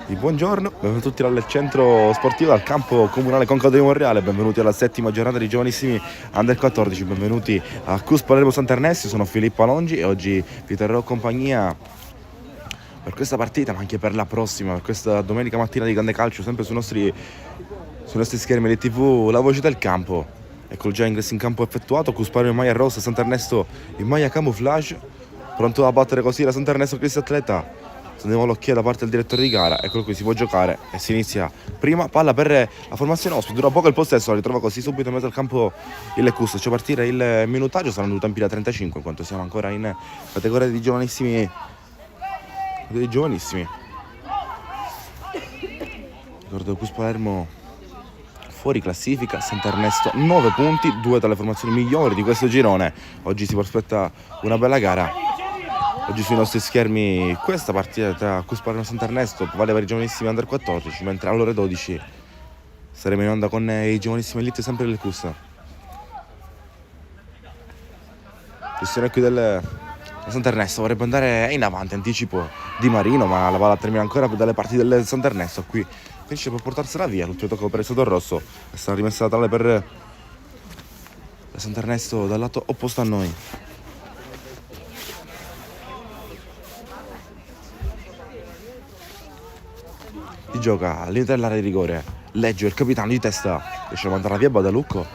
Buongiorno, benvenuti tutti al centro sportivo, al campo comunale Conca di Monreale, benvenuti alla settima giornata di giovanissimi Under 14, benvenuti a CUS Palermo Sant'Ernest, sono Filippo Alongi e oggi vi terrò compagnia per questa partita ma anche per la prossima, per questa domenica mattina di grande calcio, sempre sui nostri schermi di TV, la voce del campo. Ecco già ingresso in campo effettuato, CUS Palermo in maglia rossa, Sant'Ernesto in maglia camouflage, pronto a battere così la Sant'Ernesto Cristi Atleta. Andiamo all'occhiello da parte del direttore di gara, eccolo qui, si può giocare e si inizia prima palla per la formazione ospite, dura poco il possesso, la ritrova così subito in mezzo al campo il CUS, c'è partire il minutaggio, saranno due tempi da 35 in quanto siamo ancora in categoria di giovanissimi, ricordo CUS Palermo fuori classifica, Sant'Ernesto 9 punti, due tra le formazioni migliori di questo girone, oggi si prospetta una bella gara. Oggi sui nostri schermi questa partita tra CUS Palermo e Sant'Ernesto vale per i giovanissimi Under 14, mentre alle ore 12 saremo in onda con i giovanissimi elite sempre del CUS. Questione qui del Sant'Ernesto, vorrebbe andare in avanti, anticipo Di Marino, ma la palla termina ancora dalle parti del Sant'Ernesto, qui finisce per portarsela via, l'ultimo tocco per il Sottorrosso, è stata rimessa laterale per il Sant'Ernesto dal lato opposto a noi. Si gioca all'interno dell'area di rigore, Leggio il capitano di testa, riesce a mandarla via Badalucco.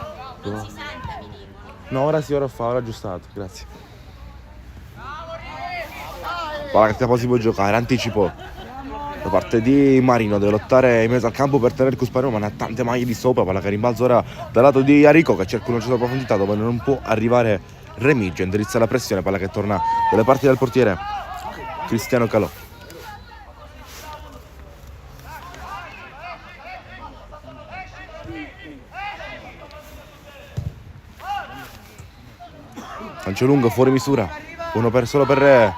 No, ora sì, ora aggiustato, grazie. Palla che si può giocare, anticipo da parte di Marino, deve lottare in mezzo al campo per tenere CUS Palermo, ma ne ha tante maglie di sopra, palla che rimbalza ora dal lato di Arico che cerca una certa profondità dove non può arrivare Remigio, indirizza la pressione, palla che torna dalle parti del portiere Cristiano Calò. Lancio lungo, fuori misura, solo per il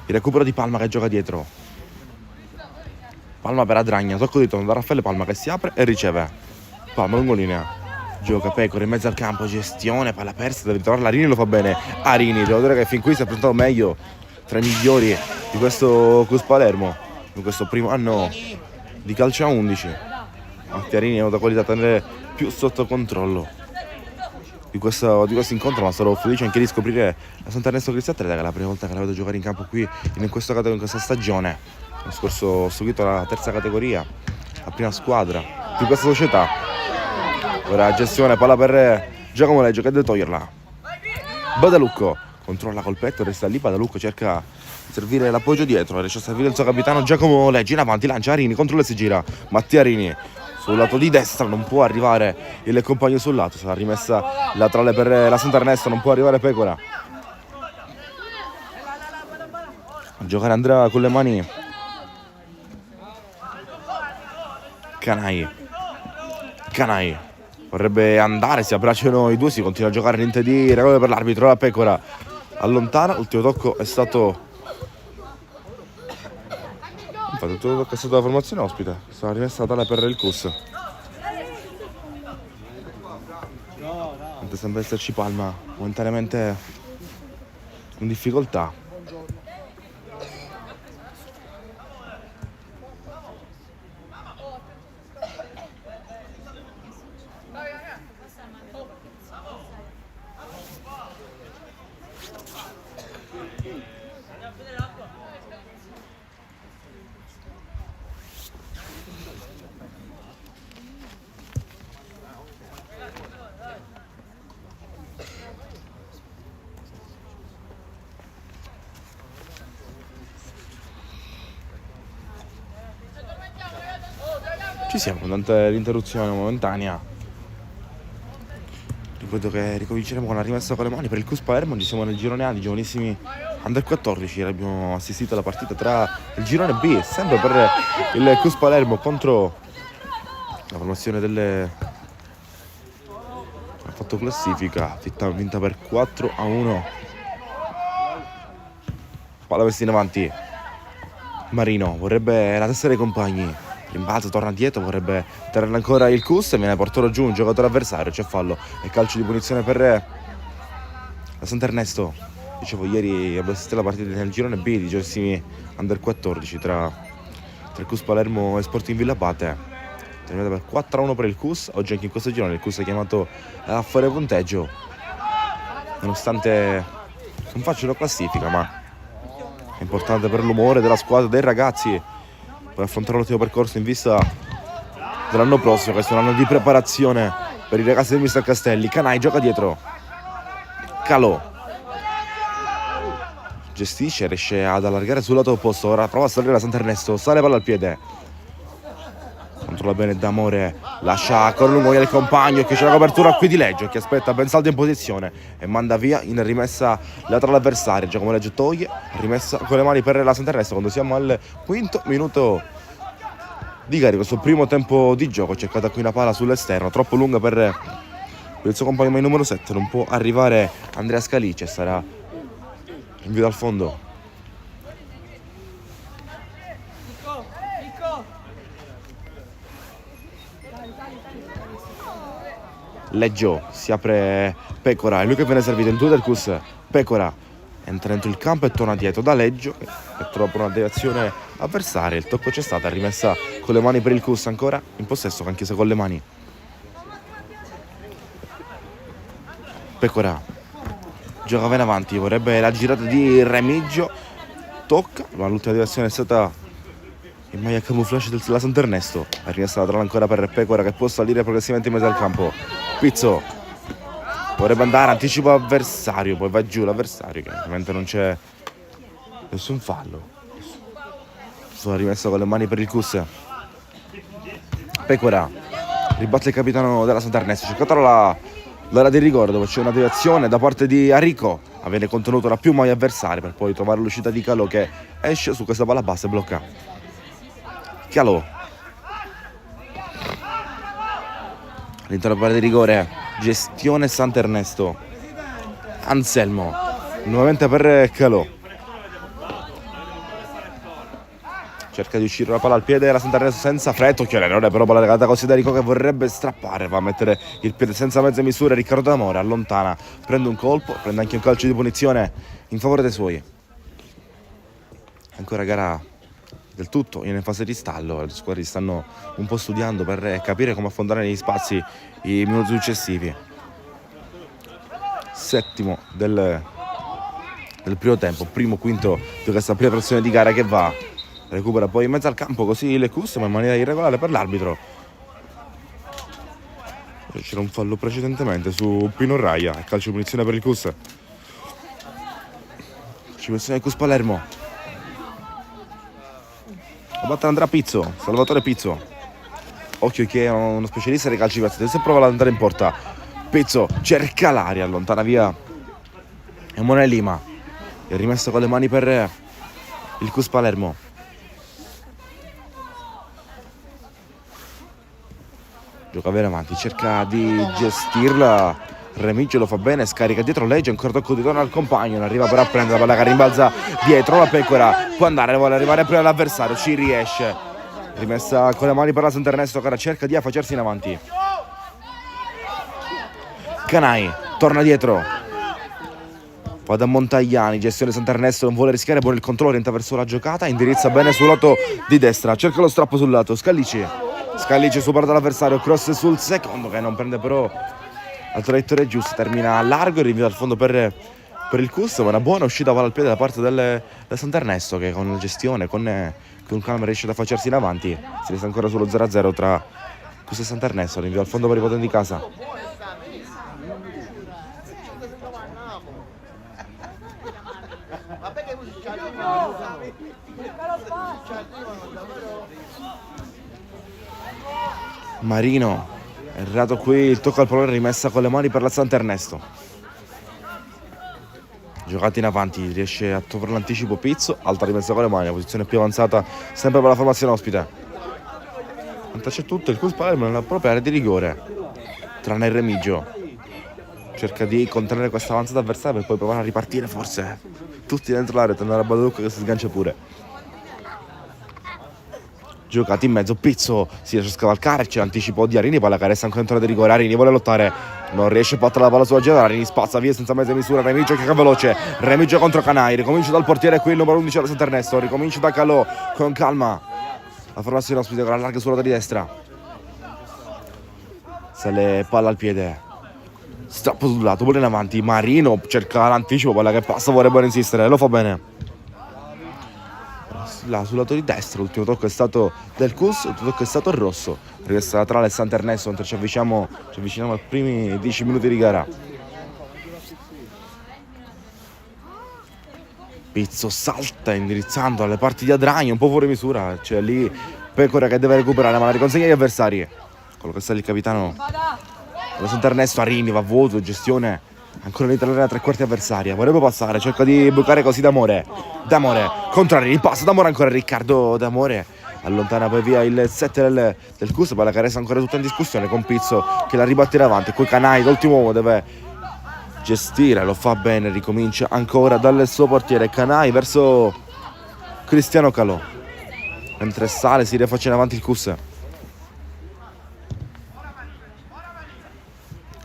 recupero di Palma che gioca dietro. Palma per Adragna, tocco di tono da Raffaele Palma che si apre e riceve. Palma lungolinea, gioca Pecora in mezzo al campo, gestione, palla persa, deve ritrovarla Arini, lo fa bene. Arini, devo dire che fin qui si è presentato meglio, tra i migliori di questo CUS Palermo, in questo primo anno di calcio a 11. Matti Arini è una qualità da tenere più sotto controllo di questo incontro, ma sarò felice anche di scoprire la Sant'Ernesto Cristi Atleta, che è la prima volta che la vedo giocare in campo qui in questa stagione. L'anno scorso ho seguito la terza categoria, la prima squadra di questa società. Ora gestione, palla per Giacomo Leggio che deve toglierla. Badalucco controlla col petto, resta lì, Badalucco cerca di servire l'appoggio dietro, riesce a servire il suo capitano Giacomo Leggio in avanti, lancia Arini, controlla e si gira, Mattia Arini sul lato di destra, non può arrivare il compagno sul lato, sarà rimessa laterale per la Sant'Ernesto, non può arrivare Pecora. A giocare andrà con le mani Canai vorrebbe andare, si abbracciano i due, si continua a giocare, niente di regole per l'arbitro, la Pecora allontana, l'ultimo tocco è stato la formazione ospite, sarà rimessa tale per il CUS. Sembra esserci Palma momentaneamente in difficoltà. Ci siamo, durante l'interruzione momentanea. Ricordo che ricominceremo con la rimessa con le mani per il CUS Palermo. Ci siamo nel girone A di giovanissimi Under 14. Abbiamo assistito alla partita tra il girone B, sempre per il CUS Palermo contro la formazione delle... ha fatto classifica, vinta per 4-1. Palla messa in avanti. Marino vorrebbe la testa dei compagni. Rimbalza, torna dietro, vorrebbe tenerla ancora il CUS e viene portato giù un giocatore avversario, c'è fallo e calcio di punizione per la Sant'Ernesto. Dicevo, ieri abbiamo assistito alla partita nel girone B di giovanissimi Under 14 tra tra il CUS Palermo e Sporting Villabate, terminata per 4-1 per il CUS. Oggi anche in questo girone il CUS è chiamato a fare punteggio, nonostante non faccia una classifica, ma è importante per l'umore della squadra, dei ragazzi, per affrontare l'ultimo percorso in vista dell'anno prossimo, che è un anno di preparazione per i ragazzi del mister Castelli. Canai gioca dietro, Calò gestisce, riesce ad allargare sul lato opposto, ora prova a salire la Sant'Ernesto, sale palla al piede, controlla bene D'Amore, lascia Corlungo il compagno che c'è la copertura qui di Leggio, che aspetta ben saldo in posizione e manda via in rimessa laterale avversaria. Giacomo Leggio toglie, rimessa con le mani per la Sant'Ernesto quando siamo al quinto minuto di carico sul primo tempo di gioco. Cercata qui una palla sull'esterno, troppo lunga per il suo compagno, ma il numero 7 non può arrivare Andrea Scalice, sarà invio dal fondo. Leggio, si apre Pecora, è lui che viene servito in 2 del CUS. Pecora entra dentro il campo e torna dietro da Leggio, che trova una deviazione avversaria. Il tocco c'è stata, rimessa con le mani per il CUS, ancora in possesso, anche se con le mani. Pecora gioca bene avanti, vorrebbe la girata di Remigio, tocca, ma l'ultima deviazione è stata in maglia camouflage della Sant'Ernesto. È rimessa laterale ancora per Pecora, che può salire progressivamente in mezzo al campo. Pizzo vorrebbe andare, anticipo avversario, poi va giù l'avversario, che ovviamente non c'è nessun fallo. Sono rimessa con le mani per il CUS. Pecora ribatte il capitano della Sant'Ernesto, cercata l'area di rigore dove c'è una deviazione da parte di Arico, avviene contenuto da più maglie avversarie per poi trovare l'uscita di Calò, che esce su questa palla bassa e blocca. Calò all'interno della palla di rigore, gestione Sant'Ernesto. Anselmo nuovamente per Calò, cerca di uscire la palla al piede della Sant'Ernesto senza fretta, occhio l'errore però, palla legata così da Rico che vorrebbe strappare, va a mettere il piede senza mezze misure. Riccardo D'Amore allontana, prende un colpo, prende anche un calcio di punizione in favore dei suoi. Ancora gara del tutto in fase di stallo, le squadre stanno un po' studiando per capire come affrontare negli spazi i minuti successivi. Settimo del primo tempo, primo quinto di questa prima frazione di gara, che va, recupera poi in mezzo al campo così le CUS, ma in maniera irregolare per l'arbitro. C'era un fallo precedentemente su Pino Raia, calcio di punizione per il CUS. Calcio di punizione del CUS Palermo. A battere andrà Pizzo, Salvatore Pizzo. Occhio che è uno specialista dei calci piazzati, se prova ad andare in porta. Pizzo cerca l'aria, allontana via Emanuele Lima. È rimesso con le mani per il CUS Palermo. Gioca bene avanti, cerca di gestirla. Remigio lo fa bene, scarica dietro Leggio, ancora tocco di torno al compagno, non arriva però a prendere la palla che rimbalza dietro. La Pecora può andare, vuole arrivare prima all'avversario, ci riesce. Rimessa con le mani per la Sant'Ernesto, che ora cerca di affacciarsi in avanti. Canai torna dietro, va da Montagliani, gestione Sant'Ernesto, non vuole rischiare, buono il controllo, orienta verso la giocata, indirizza bene sul lato di destra, cerca lo strappo sul lato. Scalici supera dall'avversario, cross sul secondo che non prende però la traiettoria giusta, termina largo e rinvia al fondo per il CUS, ma una buona uscita palla al piede da parte del Sant'Ernesto, che con la gestione, con calma riesce ad affacciarsi in avanti. Si resta ancora sullo 0-0 tra CUS e Sant'Ernesto, rinvia al fondo per i potenti di casa. Marino, errato qui il tocco al pallone, rimessa con le mani per la Sant'Ernesto. Giocata in avanti, riesce a trovare l'anticipo Pizzo, alta rimessa con le mani, la posizione più avanzata sempre per la formazione ospite. C'è tutto il CUS Palermo nella propria area di rigore, tranne il Remigio. Cerca di contenere questa avanzata avversaria per poi provare a ripartire, forse tutti dentro l'area, tornare a Baducco che si sgancia pure. Giocati in mezzo, Pizzo si riesce a scavalcare, c'è l'anticipo di Arini, palla che resta ancora dentro la di rigore. Arini vuole lottare, non riesce a battere la palla sulla gira, Arini spazza via senza mezza misura. Remigio che è veloce, Remigio contro Canai, ricomincia dal portiere qui il numero 11 della Sant'Ernesto, ricomincia da Calò con calma, La formazione ospite con la larga sulla di destra. Sale palla al piede. Strappo sul lato, pure in avanti. Marino cerca l'anticipo, palla che passa, vorrebbe insistere, lo fa bene. Là sul lato di destra, l'ultimo tocco è stato del Cus, l'ultimo tocco è stato il rosso. Resta laterale Sant'Ernesto mentre ci avviciniamo ai primi 10 minuti di gara. Pizzo salta indirizzando alle parti di Adragno, un po' fuori misura. C'è lì Pecora che deve recuperare, ma la riconsegna agli avversari. Quello che sta lì il capitano dello Sant'Ernesto, Arini va a vuoto, gestione ancora l'Italia a tre quarti avversaria. Vorrebbe passare, cerca di bucare così D'Amore contro Arini, passa D'Amore ancora, Riccardo D'Amore allontana poi via il 7 del Cus, palla che resta ancora tutta in discussione con Pizzo che la ribatterà avanti. Qui Canai, l'ultimo uomo, deve gestire, lo fa bene, ricomincia ancora dal suo portiere Canai verso Cristiano Calò, mentre sale, si rifaccia in avanti il Cus.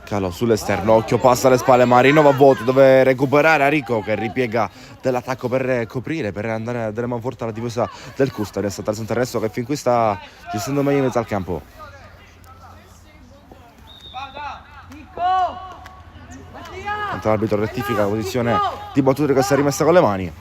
Calò sull'esterno, occhio, passa alle spalle, Marino va a vuoto, deve recuperare Arico che ripiega dell'attacco per coprire, per andare a dare man forte alla difesa del Cus. Resta tal Sant'Ernesto che fin qui sta gestendo meglio in mezzo al campo. Mentre l'arbitro rettifica la posizione di battuta che si è rimessa con le mani.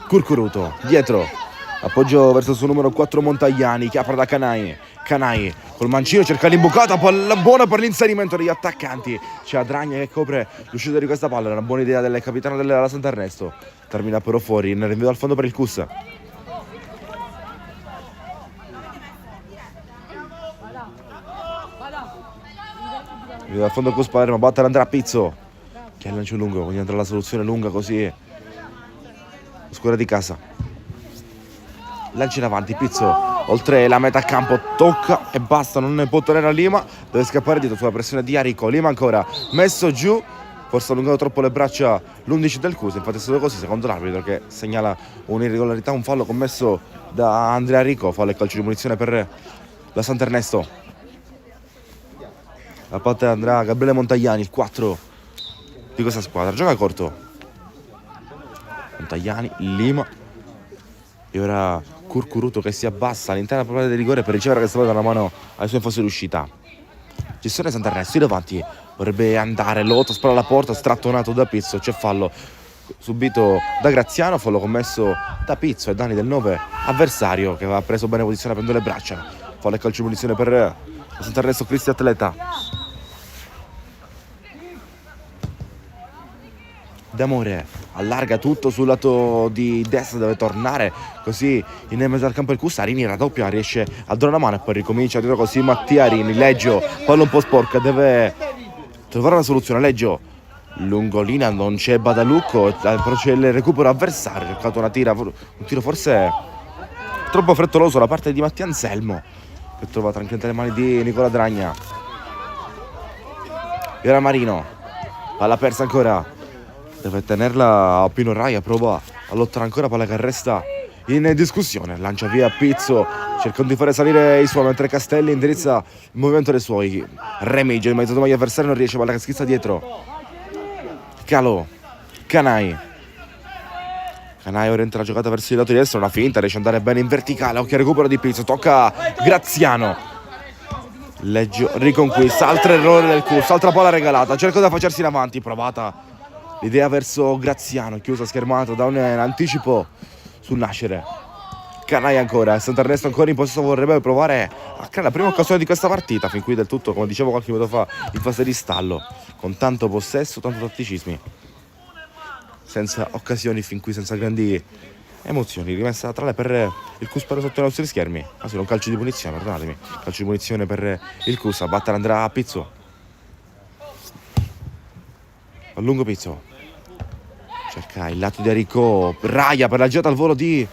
Curcuruto, dietro, appoggio verso il suo numero 4 Montagliani, che apre da Canai. Canai col mancino cerca l'imbucata, palla buona per l'inserimento degli attaccanti. C'è Adragna che copre l'uscita di questa palla, è una buona idea del capitano della Sant'Ernesto. Termina però fuori, nel rinvio dal fondo per il Cus. Dal fondo il Cus Palermo, batte Andrea Pizzo che è lancio lungo, quindi andrà la soluzione lunga così. Scuola di casa, lancia in avanti Pizzo oltre la metà campo, tocca e basta, non ne può tenere a Lima, deve scappare dietro sulla pressione di Arico. Lima ancora messo giù, forse ha allungato troppo le braccia l'11 del Cus, infatti è stato così secondo l'arbitro che segnala un'irregolarità, un fallo commesso da Andrea Arico, fallo e calcio di punizione per la Sant'Ernesto da parte andrà Gabriele Montagliani, il 4 di questa squadra. Gioca corto Montagliani, Lima e ora Curcuruto che si abbassa all'interno della propria di rigore per ricevere questa palla da una mano ai suoi in fase d'uscita. Gestione Sant'Ernesto, in avanti vorrebbe andare, Lotto spara alla porta, strattonato da Pizzo, c'è fallo subito da Graziano, fallo commesso da Pizzo e danni del 9 avversario che aveva preso bene posizione aprendo le braccia. Fallo e calcio di punizione per Sant'Ernesto, Cristi Atleta. D'Amore allarga tutto sul lato di destra, deve tornare così in mezzo al campo il Cus. Arini raddoppia, riesce a dare una mano e poi ricomincia dietro così Mattia Arini. Leggio, palla un po' sporca, deve trovare una soluzione. Leggio, lungolina, non c'è Badalucco, però c'è il recupero avversario, ha cercato un tiro forse troppo frettoloso da parte di Mattia Anselmo che trova tranquillamente le mani di Nicola Dragna. E ora Marino, palla persa ancora, deve tenerla a Pino Raia, prova a lottare ancora, palla che resta in discussione, lancia via Pizzo cercando di fare salire i suoi, mentre Castelli indirizza il movimento dei suoi. Remigio in mezzo agli avversari, non riesce, palla che schizza dietro. Calò, Canai orienta la giocata verso il lato di destra, una finta, riesce ad andare bene in verticale, occhio al recupero di Pizzo, tocca Graziano. Leggio riconquista, altro errore del Cus, altra palla regalata, cerca di affacciarsi in avanti, provata l'idea verso Graziano, chiusa schermata da un anticipo sul nascere. Canai ancora, Sant'Ernesto ancora in possesso, vorrebbe provare a creare la prima occasione di questa partita, fin qui del tutto, come dicevo qualche minuto fa, in fase di stallo, con tanto possesso, tanto tatticismi, senza occasioni fin qui, senza grandi emozioni. Rimessa laterale per il Cus per sotto i nostri schermi, sì, un calcio di punizione, perdonatemi, calcio di punizione per il Cus, a battere andrà a Pizzo. A lungo Pizzo cerca il lato di Arico, Raia per la girata al volo di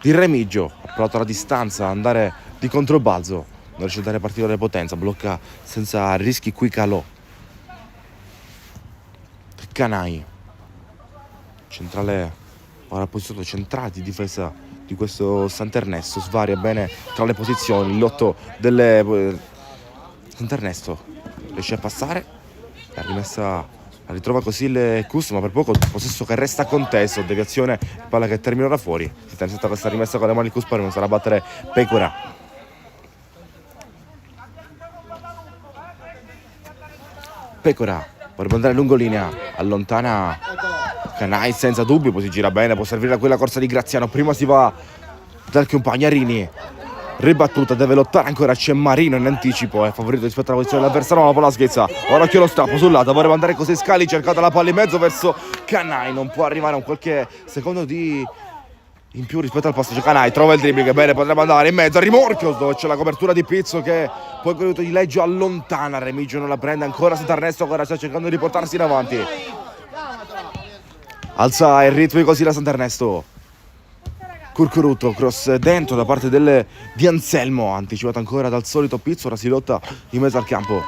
Remigio, ha provato la distanza, andare di controbalzo, non riesce a dare particolare potenza, blocca senza rischi qui Calò. Canai centrale, ora posizione centrale di difesa di questo Sant'Ernesto, svaria bene tra le posizioni, il lotto del Sant'Ernesto riesce a passare, la rimessa ritrova così il Cus, ma per poco il possesso che resta contesto, deviazione, palla che termina ora fuori. Si intercetta questa rimessa con le mani il Cus, poi non sarà a battere Pecora. Pecora vorrebbe andare lungo linea, allontana Canai senza dubbio, poi si gira bene, può servire a quella corsa di Graziano, prima si va dal compagno Arini, ribattuta, deve lottare ancora, c'è Marino in anticipo, è favorito rispetto alla posizione dell'avversario, ma la palla schizza, ora occhio lo strappo sul lato, vorrebbe andare così Scali, cercata la palla in mezzo verso Canai, non può arrivare a un qualche secondo di in più rispetto al passaggio. Canai trova il dribbling, bene, potrebbe andare in mezzo, rimorchio dove c'è la copertura di Pizzo che poi con l'aiuto di Leggio allontana, Remigio non la prende ancora, Santarnesto ancora sta cercando di portarsi in avanti, alza il ritmo così la Santarnesto. Curcuruto, cross dentro da parte di Anselmo, anticipato ancora dal solito Pizzo, ora si lotta in mezzo al campo,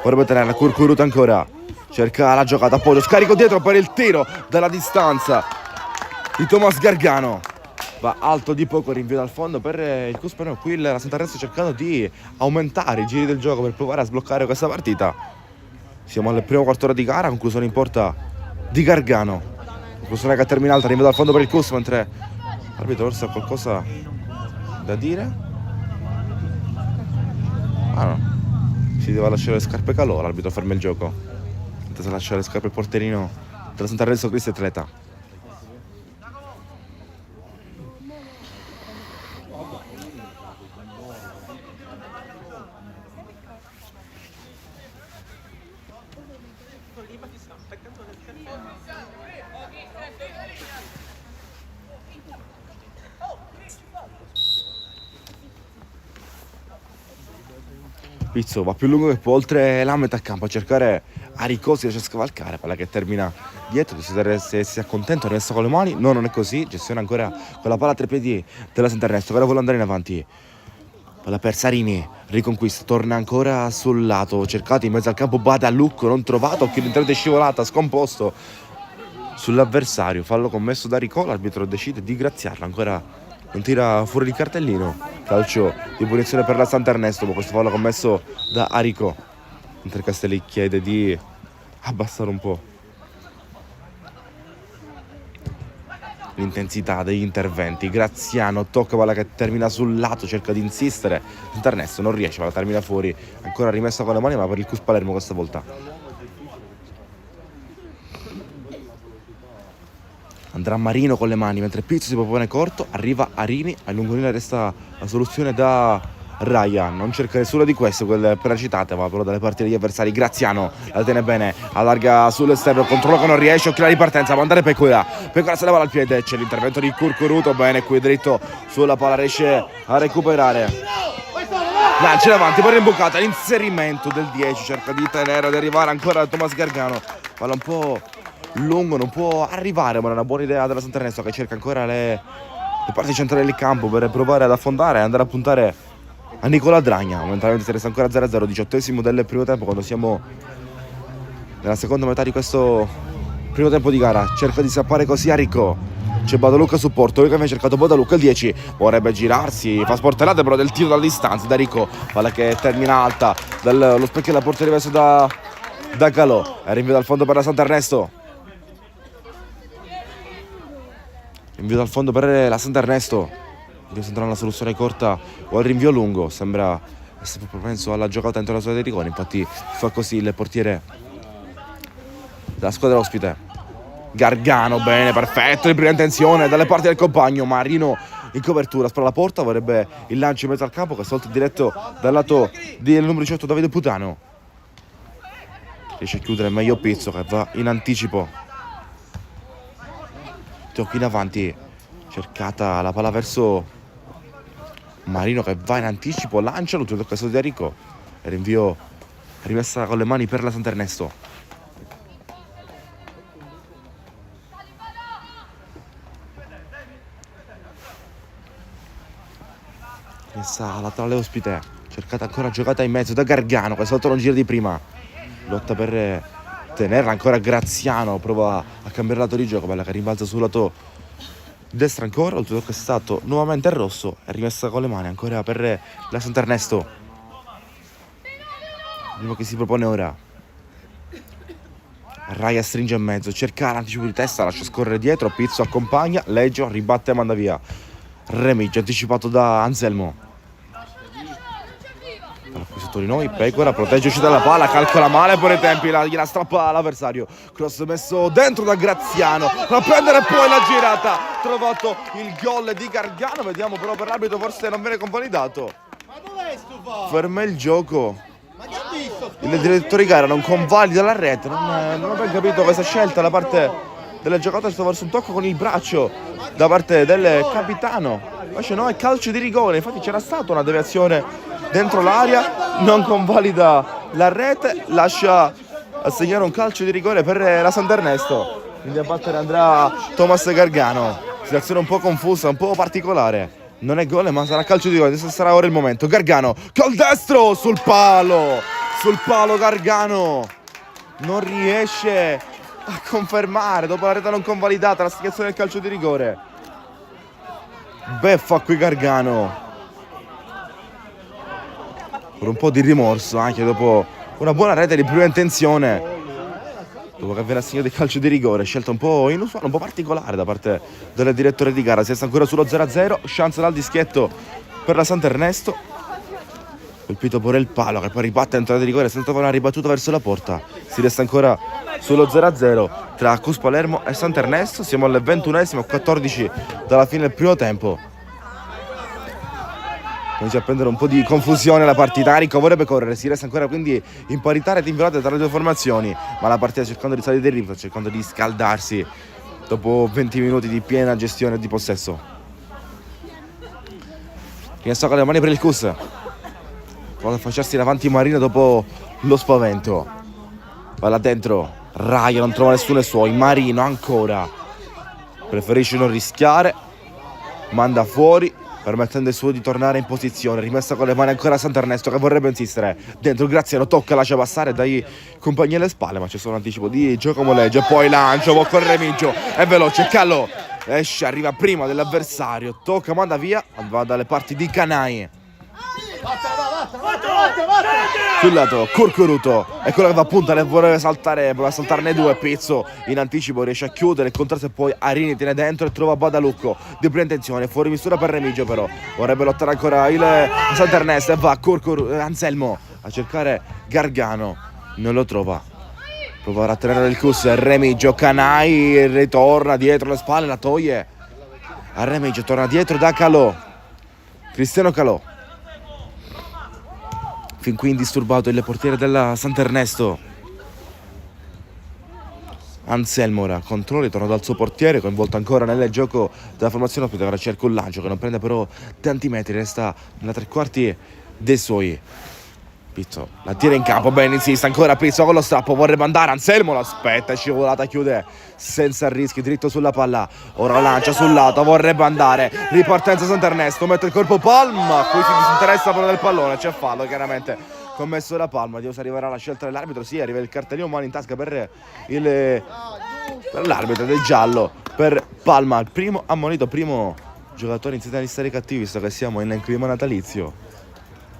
vorrebbe tenerla Curcuruto ancora, cerca la giocata, appoggio, scarico dietro per il tiro dalla distanza di Thomas Gargano, va alto di poco, rinvio dal fondo per il Cuspano. Qui la Santarnesto cercando di aumentare i giri del gioco per provare a sbloccare questa partita. Siamo al primo quarto d'ora di gara, conclusione in porta di Gargano, conclusione che è terminata, rinvio dal fondo per il Cus, mentre l'arbitro forse ha qualcosa da dire. Ah no, si deve lasciare le scarpe calò, l'arbitro ferma il gioco, intesa lasciare le scarpe il porterino della Santarnesto Cristi Atleta. Pizzo va più lungo che può oltre la metà campo a cercare Arico, si riesce a scavalcare, palla che termina dietro, se si accontenta resta con le mani, no, non è così, gestione ancora con la palla a tre piedi della Santarnesto, ora vuole andare in avanti, palla per Sarini, riconquista, torna ancora sul lato, cercato in mezzo al campo, bada a Lucco, non trovato, occhio l'interno è scivolata, scomposto sull'avversario, fallo commesso da Arico, l'arbitro decide di graziarlo, ancora non tira fuori il cartellino, calcio di punizione per la Santarnesto, ma questo fallo commesso da Arico, mentre Castelli chiede di abbassare un po' l'intensità degli interventi. Graziano tocca palla che termina sul lato, cerca di insistere, Santarnesto non riesce, la termina fuori, ancora rimessa con le mani ma per il Cus Palermo questa volta. Andrà Marino con le mani, mentre Pizzo si propone corto, arriva Arini, a lungolinea resta la soluzione da Ryan, non cerca nessuno di questo, quelle precitate, ma però dalle parti degli avversari. Graziano la tiene bene, allarga sull'esterno, controllo che non riesce, occhio la ripartenza, va andare Pecora se leva al piede, c'è l'intervento di Curcuruto, bene qui dritto sulla palla, riesce a recuperare, lancia in avanti, poi rimboccata, l'inserimento del 10, cerca di tenere, ad arrivare ancora Thomas Gargano, palla un po' lungo, non può arrivare, ma è una buona idea della Santarnesto che cerca ancora le parti centrali del campo per provare ad affondare e andare a puntare a Nicola Dragna. Momentaneamente si resta ancora 0-0, 18esimo del primo tempo, quando siamo nella seconda metà di questo primo tempo di gara. Cerca di sappare così Arico, c'è Badalucca a supporto, lui che aveva cercato Badalucca, il 10 vorrebbe girarsi, fa sportellate però del tiro dalla distanza da Arico, palla che termina alta, lo specchio della porteria verso da Calò, è rinvio dal fondo per la Santarnesto. Invio dal fondo per la Santarnesto, deve sembrare una soluzione corta o al rinvio lungo, sembra essere propenso alla giocata dentro la sua di rigore, infatti fa così il portiere della squadra ospite. Gargano, bene, perfetto, in prima intenzione dalle parti del compagno, Marino in copertura, spara la porta, vorrebbe il lancio in mezzo al campo che è stato diretto dal lato del numero 18 Davide Putano, riesce a chiudere meglio Pizzo che va in anticipo. Tocchi in avanti, cercata la palla verso Marino che va in anticipo, lancia l'ultimo tocco di Arico, rinvio rimessa con le mani per la Santarnesto. Messa laterale ospite, cercata ancora giocata in mezzo da Gargano che saltò un giro di prima, lotta per tenerla ancora Graziano, prova a cambiare lato di gioco, bella che rimbalza sul lato destra ancora, il tocco è stato nuovamente il rosso, è rimessa con le mani ancora per la Santarnesto, primo che si propone ora Raya stringe in mezzo, cerca l'anticipo di testa, lascia scorrere dietro, Pizzo accompagna, Leggio ribatte e manda via. Remigio anticipato da Anselmo. Qui sotto di noi, Pecora protegge uscita dalla palla, calcola male per i tempi, gliela strappa l'avversario. Cross messo dentro da Graziano, a prendere poi la girata. Trovato il gol di Gargano, vediamo però per l'arbitro forse non viene convalidato. Ferma il gioco. Il direttore di gara non convalida la rete, non ho ben capito questa scelta da parte del giocatore, è stato forse un tocco con il braccio da parte del capitano. Invece no, è calcio di rigore, infatti c'era stata una deviazione dentro l'area, non convalida la rete, lascia assegnare un calcio di rigore per la Sant'Ernesto. Quindi a battere andrà Thomas Gargano. Situazione un po' confusa, un po' particolare. Non è gol, ma sarà calcio di rigore. Adesso sarà ora il momento. Gargano col destro sul palo. Sul palo Gargano. Non riesce a confermare dopo la rete non convalidata l'assegnazione del calcio di rigore. Beffa qui Gargano. Con un po' di rimorso anche dopo una buona rete di prima intenzione. Dopo che viene assegnato il calcio di rigore, scelta un po' inusuale, un po' particolare da parte del direttore di gara. Si resta ancora sullo 0-0, chance dal dischetto per la Sant'Ernesto. Colpito pure il palo che poi ribatte entrata di rigore senza trovare una ribattuta verso la porta. Si resta ancora sullo 0-0 tra Cus Palermo e Sant'Ernesto. Siamo al 21esimo, 14 dalla fine del primo tempo. Comincia a prendere un po' di confusione la partita. Arico vorrebbe correre, si resta ancora quindi in parità e inviolate tra le due formazioni, ma la partita cercando di salire il ritmo, cercando di scaldarsi dopo 20 minuti di piena gestione di possesso. Riesce con le mani per il Cus, vuole affacciarsi davanti Marino dopo lo spavento. Va là dentro, Raya non trova nessuno ai suoi, Marino ancora preferisce non rischiare, manda fuori permettendo il suo di tornare in posizione. Rimessa con le mani ancora Sant'Ernesto che vorrebbe insistere dentro. Graziano tocca, lascia passare dai compagni alle spalle, ma c'è solo un anticipo di Giacomo Leggio e poi lancio, può correre Remigio, è veloce, Calò esce, arriva prima dell'avversario, tocca, manda via, va dalle parti di Canai. Sul lato Curcuruto è quello che va a punta, ne voleva saltarne due. Pizzo in anticipo riesce a chiudere il contrasto e poi Arini tiene dentro e trova Badalucco di prima intenzione, fuori misura per Remigio, però vorrebbe lottare ancora il Sant'Ernesto e va Anselmo a cercare Gargano, non lo trova, prova a tenere il Cus, Remigio, Canai ritorna dietro le spalle, la toglie a Remigio, torna dietro da Calò, Cristiano Calò. Fin qui indisturbato il portiere della Sant'Ernesto. Anselmo ora controlla, torna dal suo portiere, coinvolto ancora nel gioco della formazione ospite. Ora cerca un lancio che non prende però tanti metri, resta nella tre quarti dei suoi. Pizzo la tira in campo, bene, insiste ancora Pizzo con lo strappo, vorrebbe andare, Anselmo l'aspetta, è scivolata, chiude senza rischi, dritto sulla palla, ora lancia sul lato, vorrebbe andare, ripartenza Sant'Ernesto, mette il corpo Palma, qui si disinteressa però del pallone, c'è fallo chiaramente commesso da Palma. Dio, se arriverà la scelta dell'arbitro, sì, arriva il cartellino mano in tasca per l'arbitro del giallo, per Palma, il primo ammonito, primo giocatore in serie di stare cattivi, visto che siamo in clima natalizio.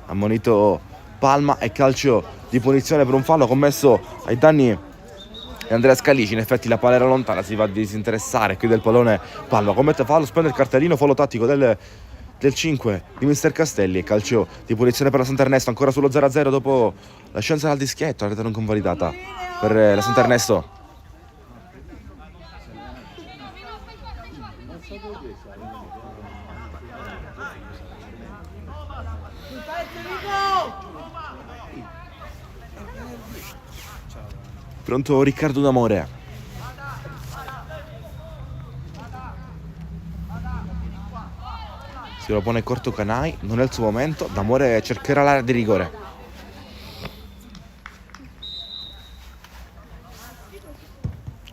Ammonito Palma e calcio di punizione per un fallo commesso ai danni di Andrea Scalici. In effetti la palla era lontana, si va a disinteressare qui del pallone Palma, commette fallo, spende il cartellino, fallo tattico del 5 di Mister Castelli. Calcio di punizione per la Sant'Ernesto, ancora sullo 0-0 dopo la scienza dal dischetto, la rete non convalidata per la Sant'Ernesto. Pronto Riccardo D'Amore. Si lo pone corto Canai, non è il suo momento. D'Amore cercherà l'area di rigore.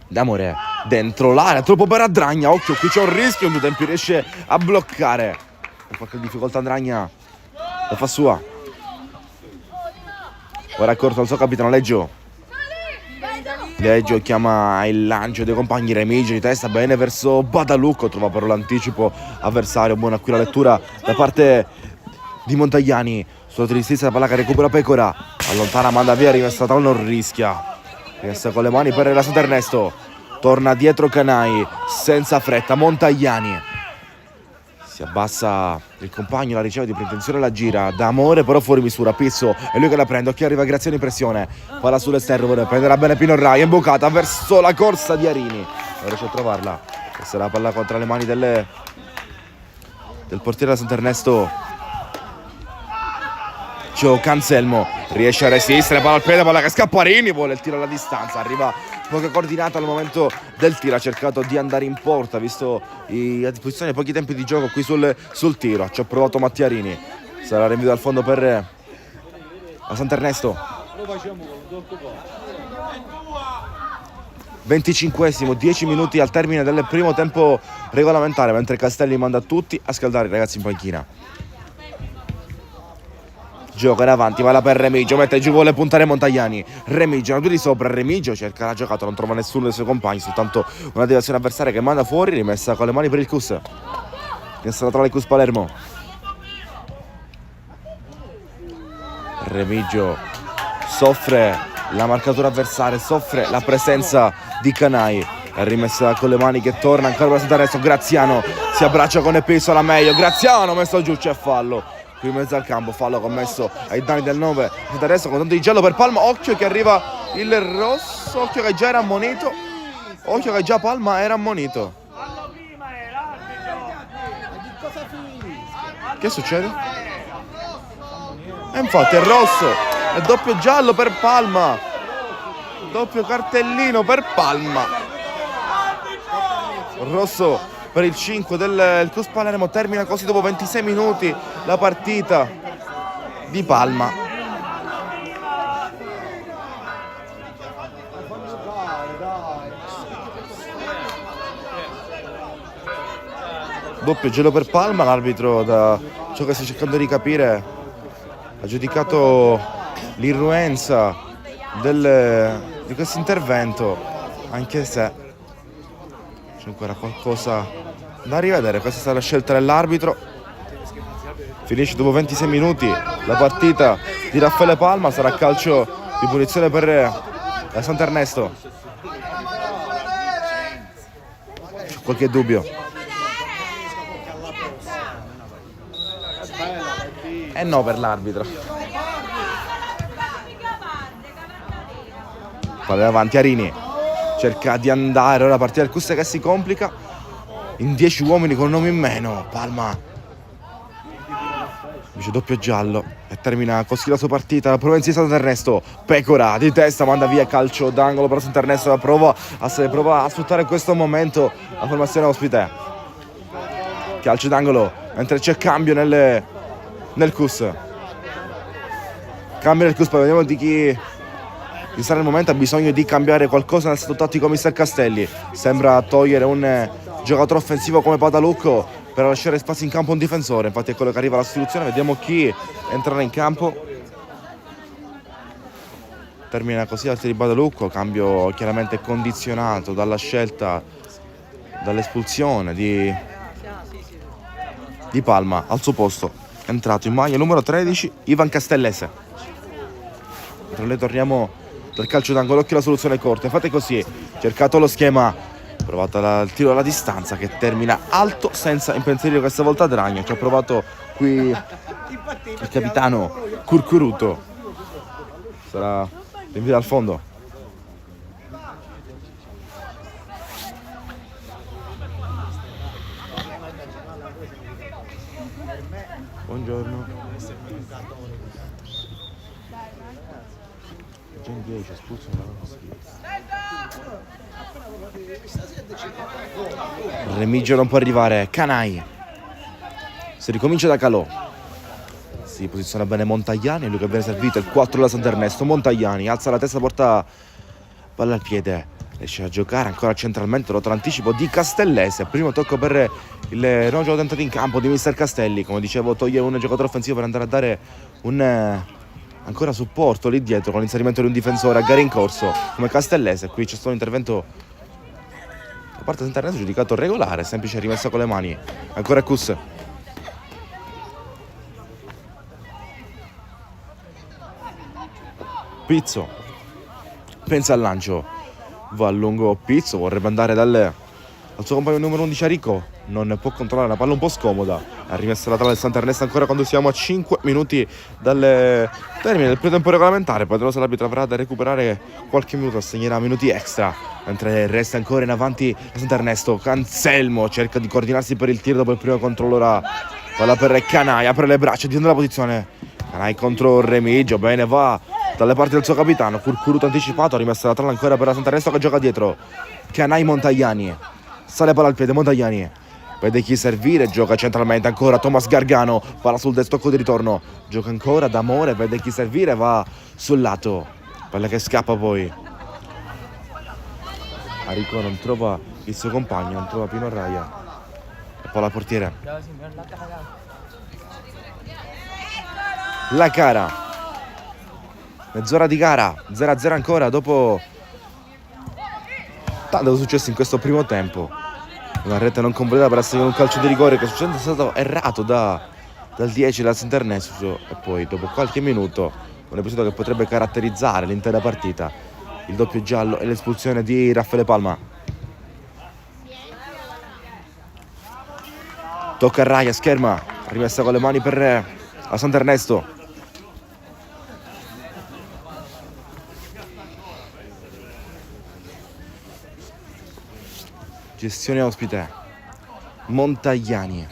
D'Amore dentro l'area, troppo per Adragna. Occhio, qui c'è un rischio, in due tempi riesce a bloccare. Con qualche difficoltà Adragna lo fa sua. Ora è corto al suo capitano Leggio. Leggio chiama il lancio dei compagni, Remigio di testa bene verso Badalucco, trova però l'anticipo avversario, buona qui la lettura da parte di Montagliani. Sulla tristezza la palla che recupera Pecora, allontana, manda via, rimessa non rischia. Rimessa con le mani per la Sant'Ernesto. Torna dietro Canai, senza fretta, Montagliani. Si abbassa il compagno, la riceve di pretensione, la gira d'amore però fuori misura. Pizzo è lui che la prende, occhio arriva Graziano in pressione, palla sull'esterno, prenderà bene Pino Rai, imbucata verso la corsa di Arini, non riesce a trovarla. Questa è la palla contro le mani del portiere della Sant'Ernesto, Gio Canselmo, riesce a resistere, palla al piede, palla che scappa, Arini vuole il tiro alla distanza, arriva poco coordinato al momento del tiro, ha cercato di andare in porta visto a disposizione pochi tempi di gioco qui sul tiro. Ci ha provato Mattiarini, sarà rinvio dal fondo per la Sant'Ernesto. 25esimo, 10 minuti al termine del primo tempo regolamentare, mentre Castelli manda tutti a scaldare i ragazzi in panchina. Gioca in avanti, va là per Remigio, mette giù, vuole puntare Montagliani. Remigio, una due di sopra, Remigio cerca la giocata, non trova nessuno dei suoi compagni, soltanto una deviazione avversaria che manda fuori, rimessa con le mani per il Cus. Rimessa la trova il Cus Palermo. Remigio soffre la marcatura avversaria, soffre la presenza di Canai. È rimessa con le mani che torna ancora per Sant'Ernesto. Graziano si abbraccia con Episo alla meglio. Graziano messo giù, c'è fallo qui in mezzo al campo, fallo commesso ai danni del 9 Sant'Ernesto con tanto di giallo per Palma. Occhio che arriva il rosso, occhio che già era ammonito, occhio che già Palma era ammonito. Che succede? E infatti è rosso, è doppio giallo per Palma, doppio cartellino per Palma, rosso per il 5 del Cus Palermo. Termina così dopo 26 minuti la partita di Palma. Doppio gelo per Palma, l'arbitro da ciò che sta cercando di capire ha giudicato l'irruenza di questo intervento, anche se c'è ancora qualcosa da rivedere. Questa è stata la scelta dell'arbitro. Finisce dopo 26 minuti la partita di Raffaele Palma, sarà calcio di punizione per la Sant'Ernesto. C'è qualche dubbio? E no per l'arbitro. Palla avanti, Arini cerca di andare, ora la partita del Cus che si complica in 10 uomini con un uomo in meno. Palma invece doppio giallo e termina così la sua partita. La Provenza di Sant'Ernesto, Pecora di testa manda via, calcio d'angolo per Sant'Ernesto, prova a sfruttare questo momento la formazione ospite. Calcio d'angolo mentre c'è cambio nel Cus. Cambio nel Cus, poi vediamo di chi sarà il momento. Ha bisogno di cambiare qualcosa nel stato tattico mister Castelli. Sembra togliere un giocatore offensivo come Patalucco per lasciare spazio in campo un difensore. Infatti è quello che arriva alla sostituzione. Vediamo chi entrerà in campo. Termina così l'arte di Patalucco. Cambio chiaramente condizionato dalla scelta, dall'espulsione di Palma. Al suo posto è entrato in maglia numero 13 Ivan Castellese. Tra noi torniamo dal calcio d'angolo, occhio alla soluzione corta. Infatti così, cercato lo schema, provato il tiro alla distanza che termina alto senza impensierire questa volta Dragno. Ci ha provato qui il capitano Curcuruto. Sarà rinvio al fondo. Buongiorno. Gen 10 espulso Remigio non può arrivare. Canai. Si ricomincia da Calò. Si posiziona bene Montagliani, lui che viene servito, il 4 della Sant'Ernesto. Montagliani alza la testa, porta palla al piede, riesce a giocare ancora centralmente, rotto l'anticipo di Castellese. Primo tocco per il nuovo gioco tentato in campo di mister Castelli. Come dicevo, toglie un giocatore offensivo per andare a dare un ancora supporto lì dietro con l'inserimento di un difensore a gara in corso come Castellese. Qui c'è stato un intervento da parte di Sant'Ernesto giudicato regolare, semplice rimessa con le mani. Ancora Cus. Pizzo pensa al lancio, va a lungo Pizzo, vorrebbe andare al suo compagno numero 11 Arico, non può controllare, la palla un po' scomoda, ha rimesso la trave del Sant'Ernest ancora quando siamo a 5 minuti dal termine del primo tempo regolamentare. Poi se l'arbitro avrà da recuperare qualche minuto, assegnerà minuti extra, mentre resta ancora in avanti Sant'Ernesto. Anselmo cerca di coordinarsi per il tiro dopo il primo controllo, ora palla per Canai, apre le braccia, tiene la posizione, Canai contro Remigio, bene, va dalle parti del suo capitano, Curcuruto anticipato, ha rimesso la tralla ancora per la Sant'Ernesto che gioca dietro, Canai Montagliani, sale palla al piede, Montagliani vede chi servire, gioca centralmente ancora Thomas Gargano, palla sul destocco di ritorno, gioca ancora D'Amore, vede chi servire, va sul lato, palla che scappa poi, Arico non trova il suo compagno, non trova Pino Arraia, e poi la portiere, la gara, mezz'ora di gara, 0-0 ancora dopo tanto è successo in questo primo tempo. Una rete non completata per essere un calcio di rigore che è stato errato dal 10 dal Sant'Ernesto, e poi dopo qualche minuto un episodio che potrebbe caratterizzare l'intera partita, il doppio giallo e l'espulsione di Raffaele Palma. Tocca a Raia, scherma, rimessa con le mani per la Sant'Ernesto. Gestione ospite, Montagliani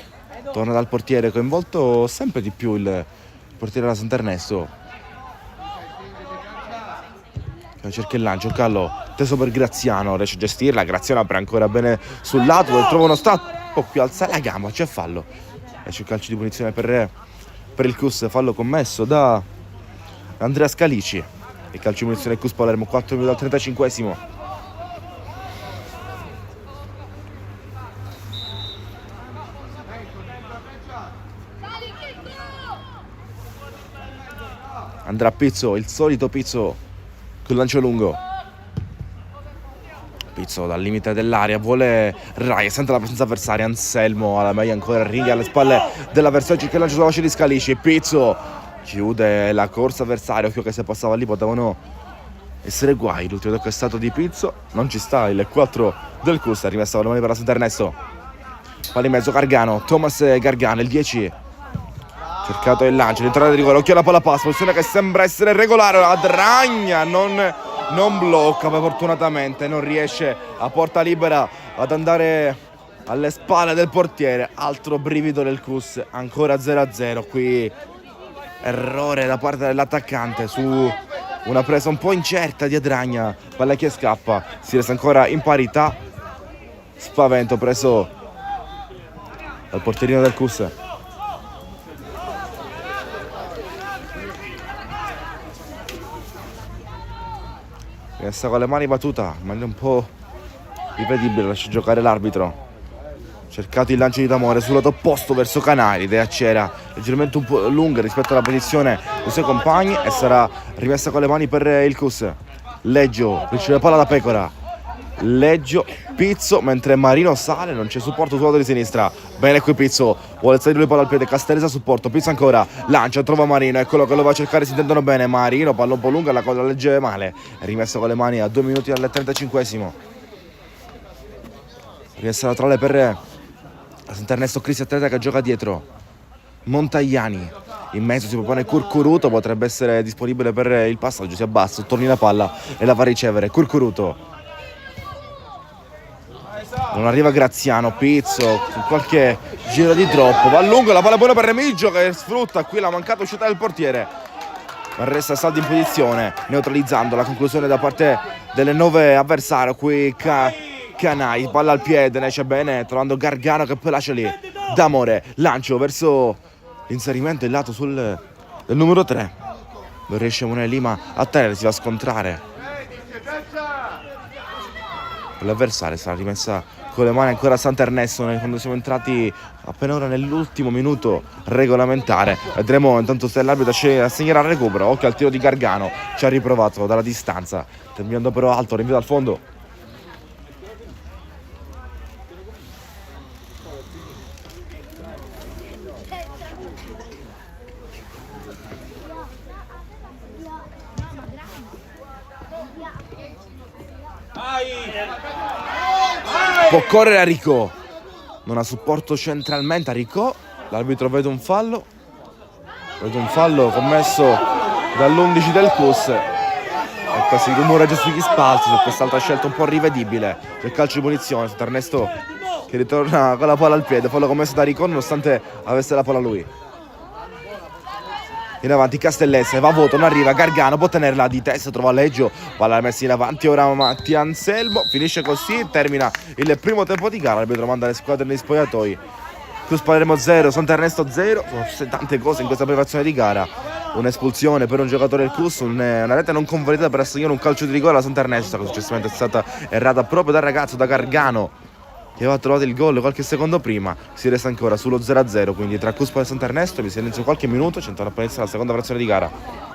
torna dal portiere, coinvolto sempre di più il portiere della Sant'Ernesto, cerca il lancio, Callo teso per Graziano, riesce a gestirla, Graziano apre ancora bene sul lato, dove trova uno strappo, qui alza la gamba, c'è fallo, e c'è il calcio di punizione per il CUS, fallo commesso da Andrea Scalici, il calcio di punizione CUS Palermo, 4 minuti al 35esimo. Andrà Pizzo, il solito Pizzo col lancio lungo, Pizzo dal limite dell'area, vuole Raia, sente la presenza avversaria, Anselmo alla meglio ancora, ringa alle spalle dell'avversario, cerca il lancio sulla voce di Scalisci, Pizzo chiude la corsa avversaria, occhio che se passava lì potevano essere guai, l'ultimo tocco è stato di Pizzo, non ci sta il 4 del CUS, è rimessa con le mani per la Sant'Ernesto, palla in mezzo Gargano, Thomas Gargano, il 10, cercato il lancio, l'entrata di rigore, occhio alla palla pass, posizione che sembra essere regolare, Adragna non blocca, ma fortunatamente non riesce a porta libera ad andare alle spalle del portiere, altro brivido del CUS, ancora 0-0, qui errore da parte dell'attaccante su una presa un po' incerta di Adragna, palla che scappa, si resta ancora in parità, spavento preso dal portierino del CUS. Resta con le mani battuta, ma è un po' rivedibile, lascia giocare l'arbitro. Cercato il lancio di D'Amore sul lato opposto verso Canali, l'idea c'era leggermente un po' lunga rispetto alla posizione dei suoi compagni e sarà rimessa con le mani per il CUS. Leggio riceve palla da Pecora, Leggio, Pizzo, mentre Marino sale, non c'è supporto sul lato di sinistra, bene qui Pizzo, vuole salire lui palla al piede, Castellesi a supporto, Pizzo ancora, lancia, trova Marino, eccolo che lo va a cercare, si intendono bene, Marino, palla un po' lunga, la cosa legge male, è rimessa con le mani a 2 minuti al 35esimo, rimessa laterale per la Sant'Ernesto, Cristian Atleta che gioca dietro, Montagliani, in mezzo si propone Curcuruto, potrebbe essere disponibile per il passaggio, si abbassa, torni la palla e la va a ricevere, Curcuruto. Non arriva Graziano, Pizzo, qualche giro di troppo, va a lungo, la palla buona per Remigio che sfrutta qui la mancata uscita del portiere, ma resta saldo in posizione, neutralizzando la conclusione da parte delle 9 avversario, qui Canai, palla al piede, ne esce bene, trovando Gargano che poi lascia lì, D'Amore, lancio verso l'inserimento il lato del numero 3, non riesce Monè Lima a tenere, si va a scontrare. L'avversario sarà rimessa con le mani ancora a Sant'Ernesto quando siamo entrati appena ora nell'ultimo minuto regolamentare. Vedremo intanto se l'arbitro assegnerà il recupero, occhio al tiro di Gargano, ci ha riprovato dalla distanza, terminando però alto, rinvio dal fondo. Può correre Aricò, non ha supporto centralmente Aricò. L'arbitro vede un fallo commesso dall'11 del CUS. Ecco, si rumoreggia sugli spalti su quest'altra scelta un po' rivedibile del calcio di punizione. Ernesto che ritorna con la palla al piede, fallo commesso da Aricò nonostante avesse la palla lui. In avanti Castellesse, va a vuoto, non arriva, Gargano può tenerla di testa, trova Leggio, palla messa in avanti ora Matti Anselmo, finisce così, termina il primo tempo di gara, l'arbitro manda le squadre negli spogliatoi. Cruz Palermo 0, Santo Ernesto 0, sono tante cose in questa preparazione di gara. Un'espulsione per un giocatore del Cruz, una rete non convertita per assegnare un calcio di rigore alla Santo Ernesto, che successivamente è stata errata proprio dal ragazzo, da Gargano, che aveva trovato il gol qualche secondo prima. Si resta ancora sullo 0-0, quindi tra Cuspa e Santo Ernesto. Vi silenzio qualche minuto, c'è ancora appena iniziata la seconda frazione di gara.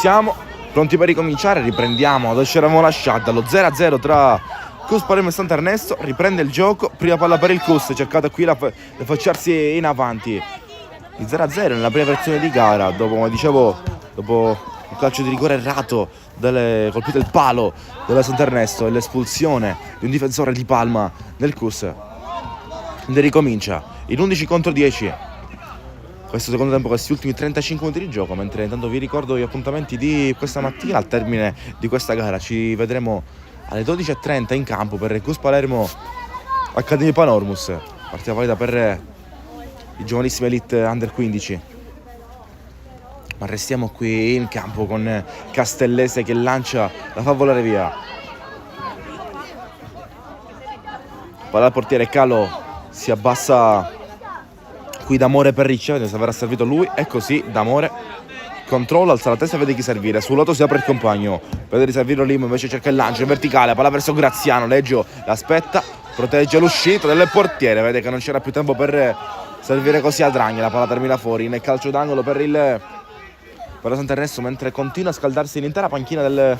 siamo pronti per ricominciare, riprendiamo dove ci eravamo lasciati, allo 0-0 tra Cus Palermo e Sant'Ernesto. Riprende il gioco, prima palla per il Cus, cercate qui di affacciarsi in avanti. Il 0-0 nella prima versione di gara, dopo, come dicevo, dopo un calcio di rigore errato, colpito il palo della Sant'Ernesto e l'espulsione di un difensore di Palma nel Cus. Ne ricomincia in 11 contro 10 questo secondo tempo, questi ultimi 35 minuti di gioco, mentre intanto vi ricordo gli appuntamenti di questa mattina. Al termine di questa gara ci vedremo alle 12:30 in campo per il Cus Palermo Accademia Panormus, partita valida per i giovanissimi Elite Under 15. Ma restiamo qui in campo con Castellese che lancia, la fa volare via. Palla al portiere, Calo si abbassa qui D'Amore per ricevere, se avrà servito lui, e così D'Amore controlla, alza la testa e vede chi servire. Sul lato si apre il compagno, vede di servirlo Limo, invece cerca il lancio in verticale, palla verso Graziano, Leggio l'aspetta, protegge l'uscita del portiere, vede che non c'era più tempo per servire così a Draghi, la palla termina fuori nel calcio d'angolo per la Sant'Ernesto, mentre continua a scaldarsi l'intera panchina del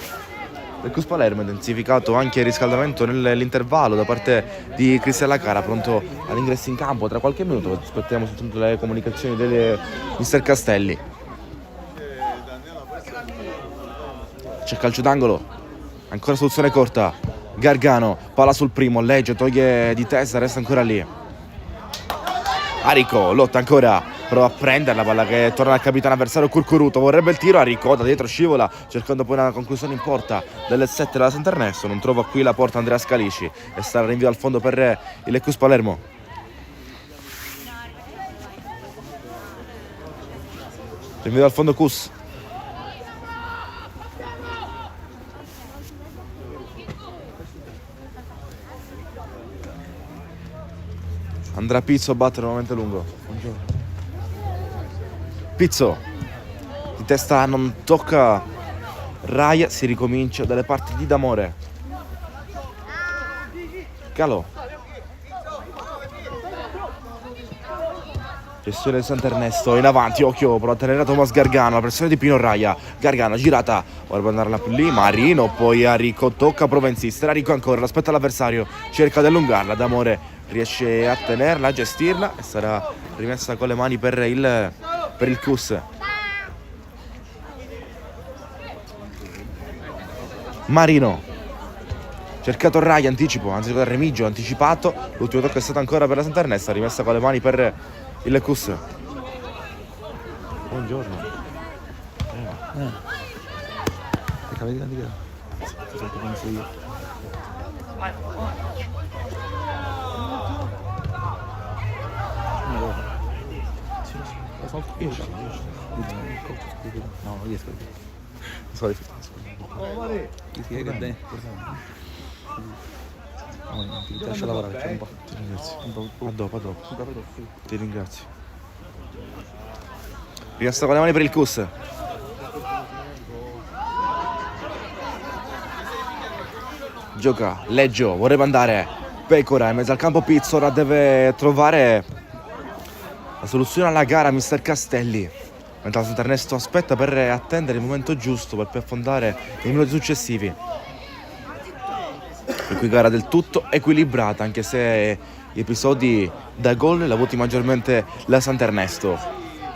Cus Palermo. Intensificato anche il riscaldamento nell'intervallo da parte di Cristian Lacara, pronto all'ingresso in campo tra qualche minuto. Aspettiamo soltanto le comunicazioni del mister Castelli. C'è calcio d'angolo, ancora soluzione corta, Gargano, palla sul primo, Leggio toglie di testa, resta ancora lì. Arico lotta ancora, prova a prendere la palla che torna al capitano avversario Curcuruto, vorrebbe il tiro, Arico da dietro scivola, cercando poi una conclusione in porta del 7 della Sant'Ernesto. Non trova qui la porta Andrea Scalici e sta il rinvio al fondo per il Cus Palermo. Rinvio al fondo Cus. Andrà Pizzo a battere nuovamente lungo. Buongiorno. Pizzo di testa non tocca Raia, si ricomincia dalle parti di D'Amore. Calò. Gestione di Sant'Ernesto in avanti, occhio, prova a tenere Thomas Gargano, la pressione di Pino Raia. Gargano girata, vorrebbe andarla più lì, Marino, poi Arico, tocca, prova a insistere, Arico ancora, l'aspetta l'avversario, cerca di allungarla, D'Amore riesce a tenerla, a gestirla e sarà rimessa con le mani per il Cus. Marino, cercato Raia, anticipo, anzi Remigio, anticipato, l'ultimo tocco è stato ancora per la Sant'Ernesto, rimessa con le mani per il Cus. Buongiorno. No, non riesco. Ti lascio lavorare, c'è un po'. Ti ringrazio. A dopo. Ti ringrazio. Rimessa con le mani per il Cus. Gioca, Leggio, vorrebbe andare. Pecora in mezzo al campo, Pizzo ora deve trovare la soluzione alla gara mister Castelli, mentre la Sant'Ernesto aspetta per attendere il momento giusto per poi affondare i minuti successivi. Per cui gara del tutto equilibrata, anche se gli episodi da gol li ha avuti maggiormente la Sant'Ernesto.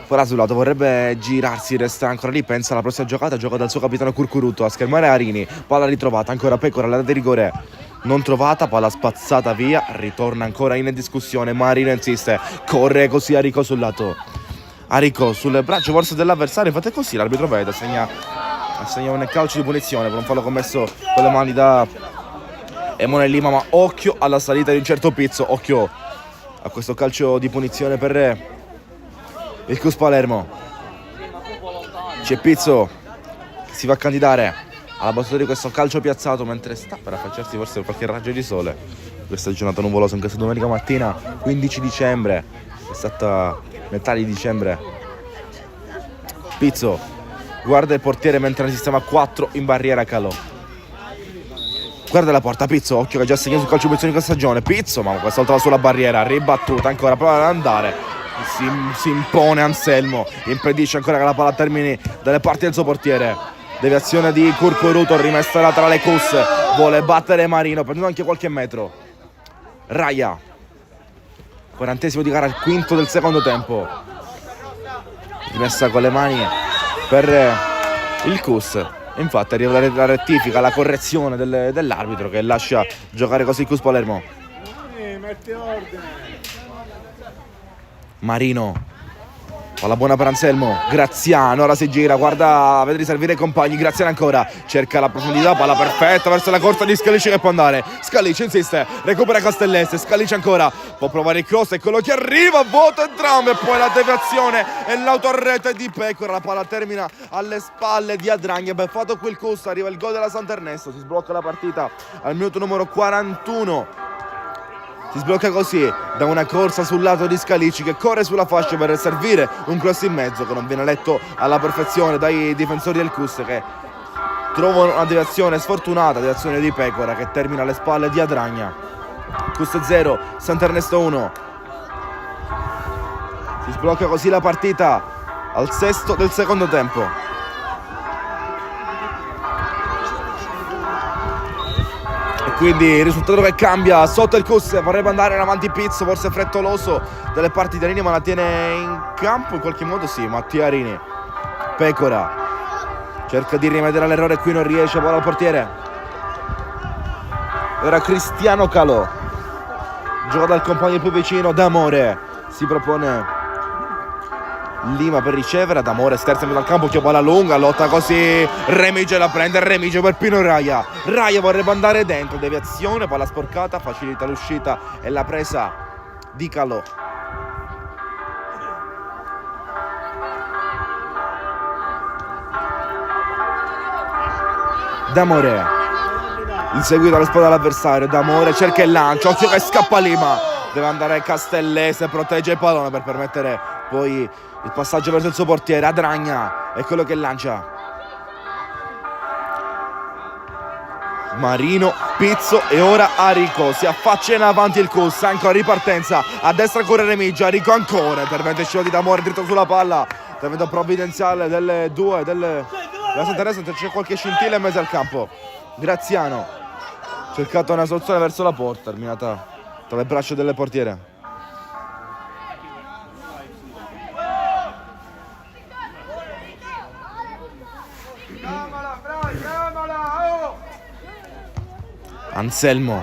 Ora sul lato vorrebbe girarsi, resta ancora lì, pensa alla prossima giocata, gioca dal suo capitano Curcuruto a schermare Arini, palla ritrovata, ancora Pecora, la di rigore non trovata, palla spazzata via, ritorna ancora in discussione, Marino insiste, corre così Arico sul lato. Arico sul braccio forse dell'avversario, infatti è così, l'arbitro vede, assegna un calcio di punizione per un fallo commesso con le mani da Emone Lima, ma occhio alla salita di un certo Pizzo, occhio a questo calcio di punizione per il Cus Palermo. C'è Pizzo che si va a candidare alla battuta di questo calcio piazzato mentre sta per affacciarsi forse qualche raggio di sole. Questa giornata nuvolosa in questa domenica mattina 15 dicembre, è stata metà di dicembre. Pizzo guarda il portiere mentre ne sistema 4 in barriera Calò. Guarda la porta, Pizzo, occhio che ha già segnato sul calcio punizione di questa stagione. Pizzo, ma questa volta va sulla barriera, ribattuta ancora, prova ad andare. Si impone Anselmo, impedisce ancora che la palla termini dalle parti del suo portiere. Deviazione di Curcuruto, rimessa laterale Kus, vuole battere Marino, prendendo anche qualche metro. Raya, 40esimo di gara, il quinto del secondo tempo. Rimessa con le mani per il Kus. Infatti arriva la rettifica, la correzione dell'arbitro che lascia giocare così il Kus Palermo. Marino, palla buona per Anselmo, Graziano, ora si gira, guarda, vede di servire i compagni, Graziano ancora, cerca la profondità, palla perfetta verso la corsa di Scalici che può andare, Scalici insiste, recupera Castellesse, Scalici ancora, può provare il cross, eccolo che arriva, vuoto entrambe, e poi la deviazione e l'autorrete di Pecora, la palla termina alle spalle di Adragna, ben fatto quel costo, arriva il gol della Sant'Ernesto, si sblocca la partita al minuto numero 41. Si sblocca così da una corsa sul lato di Scalici che corre sulla fascia per servire un cross in mezzo che non viene letto alla perfezione dai difensori del Kus, che trovano una deviazione sfortunata, deviazione di Pecora che termina alle spalle di Adragna. Kus 0, Sant'Ernesto 1. Si sblocca così la partita al sesto del secondo tempo. Quindi il risultato che cambia sotto il Kus, vorrebbe andare in avanti Pizzo, forse frettoloso delle parti di Arini, ma la tiene in campo in qualche modo, sì, Mattia Arini. Pecora cerca di rimediare all'errore, qui non riesce, poi al portiere. Ora Cristiano Calò, gioca dal compagno più vicino, D'Amore, si propone Lima per ricevere, D'Amore sterza in mezzo al campo, che palla lunga, lotta così, Remigio la prende, Remigio per Pino Raya, Raya vorrebbe andare dentro, deviazione, palla sporcata, facilita l'uscita e la presa di Calò. D'Amore, inseguito alle spalle dell'avversario, D'Amore cerca il lancio, occhio che scappa Lima, deve andare Castellese, protegge il pallone per permettere poi il passaggio verso il suo portiere. Adragna è quello che lancia. Marino, Pizzo e ora Arico, si affaccia in avanti il Kus, ancora ripartenza, a destra corre Remigio, Arico ancora, intervento sciolti D'Amore dritto sulla palla, intervento provvidenziale delle due della Sant'Ernesto, c'è qualche scintilla in mezzo al campo. Graziano, cercato una soluzione verso la porta, terminata tra le braccia del portiere. Anselmo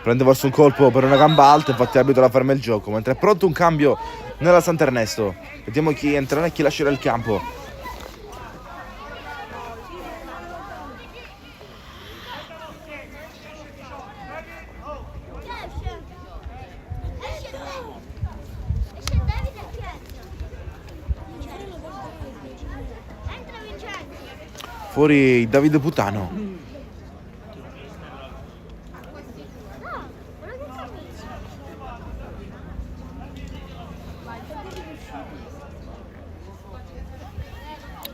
prende verso un colpo per una gamba alta, infatti l'arbitro la ferma il gioco, mentre è pronto un cambio nella Sant'Ernesto. Vediamo chi entrerà e chi lascerà il campo. Fuori Davide Putano.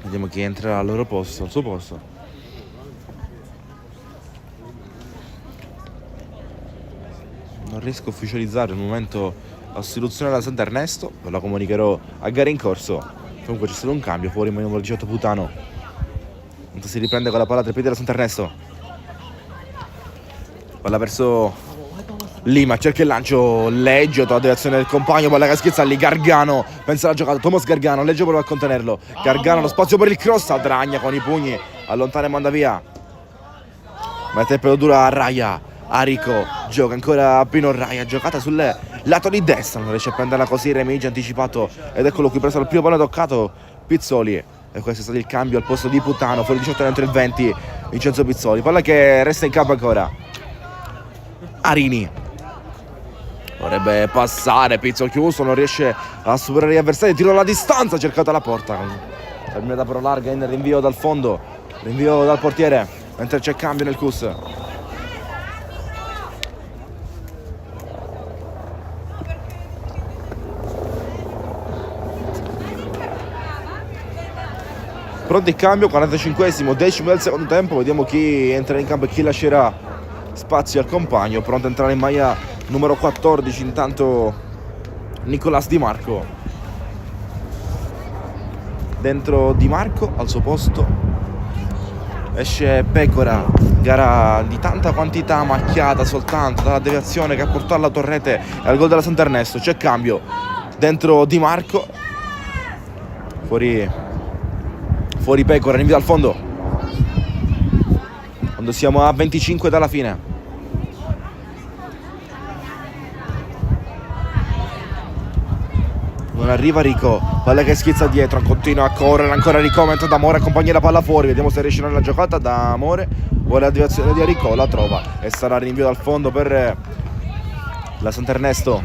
Vediamo chi entra al loro posto, al suo posto. Non riesco a ufficializzare al momento la sostituzione della Sant'Ernesto, ve la comunicherò a gara in corso. Comunque c'è stato un cambio, fuori il numero 18 Putano. Mentre si riprende con la palla tra i piedi della Sant'Ernesto. Palla verso Lima, cerca il lancio, Leggio, la deviazione del compagno, palla che schizza lì, Gargano, pensa alla giocata, Thomas Gargano, Leggio prova a contenerlo, Gargano lo spazio per il cross, Adragna con i pugni, allontana e manda via. Mette il pelo dura a Raya, Arico, gioca ancora a Pino Raya, giocata sul lato di destra, non riesce a prenderla così, Remigio anticipato, ed eccolo qui preso il primo pallone toccato, Pizzoli, e questo è stato il cambio al posto di Putano, fuori il 18 dentro il 20, Vincenzo Pizzoli, palla che resta in campo ancora. Arini vorrebbe passare, Pizzo chiuso, non riesce a superare gli avversari, tiro alla distanza, cercata la porta, terminata però larga in rinvio dal fondo, rinvio dal portiere, mentre c'è cambio nel Kus. Pronto il cambio, 45esimo, decimo del secondo tempo, vediamo chi entra in campo e chi lascerà spazio al compagno. Pronto a entrare in maglia numero 14 intanto Nicolas Di Marco, dentro Di Marco al suo posto esce Pecora, gara di tanta quantità macchiata soltanto dalla deviazione che ha portato alla Torrete e al gol della Sant'Ernesto. C'è cambio dentro Di Marco, fuori Pecora, rinvio al fondo quando siamo a 25 dalla fine. Non arriva Rico, palla che schizza dietro, continua a correre ancora Rico mentre D'Amore accompagna la palla fuori. Vediamo se riesce nella giocata. D'Amore vuole la deviazione di Rico, la trova e sarà rinvio dal fondo per la Sant'Ernesto.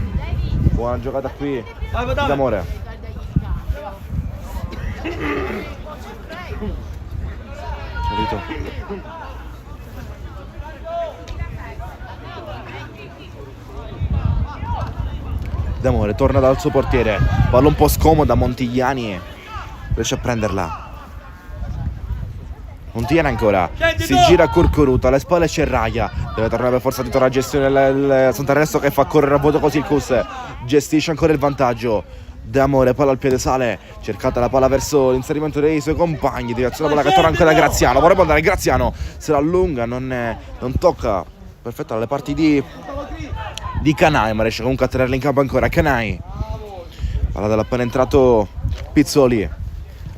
Buona giocata qui D'Amore. D'Amore torna dal suo portiere, palla un po' scomoda, Montigliani riesce a prenderla. Montigliani ancora, si gira a Curcuruto, alle spalle c'è Raia, deve tornare per forza dietro la gestione del Sant'Ernesto che fa correre a vuoto così il Cus, gestisce ancora il vantaggio. D'Amore, palla al piede, sale, cercata la palla verso l'inserimento dei suoi compagni, direzione la palla che torna ancora da Graziano, vorrebbe andare Graziano, se la allunga, non tocca, perfetto alle parti di Canai, ma riesce comunque a tenerla in campo ancora Canai. Palla dall'appena entrato Pizzoli,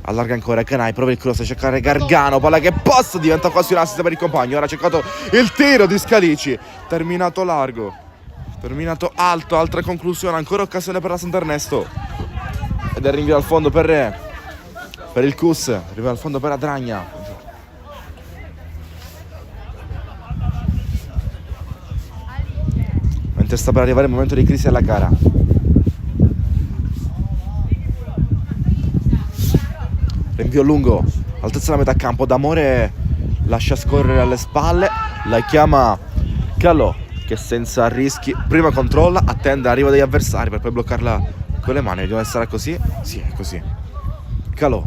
allarga ancora Canai, prova il cross a cercare Gargano, palla che passa, diventa quasi un assist per il compagno. Ora ha cercato il tiro di Scalici, terminato largo, terminato alto, altra conclusione, ancora occasione per la Sant'Ernesto ed è rinvio al fondo per il Cus, rinvio al fondo per Adragna. Mentre sta per arrivare il momento di crisi alla gara. Rinvio lungo, altezza della metà campo, D'Amore lascia scorrere alle spalle, la chiama Calò che senza rischi prima controlla, attende l'arrivo degli avversari per poi bloccarla con le mani. Vediamo se sarà così. Sì, è così. Calò,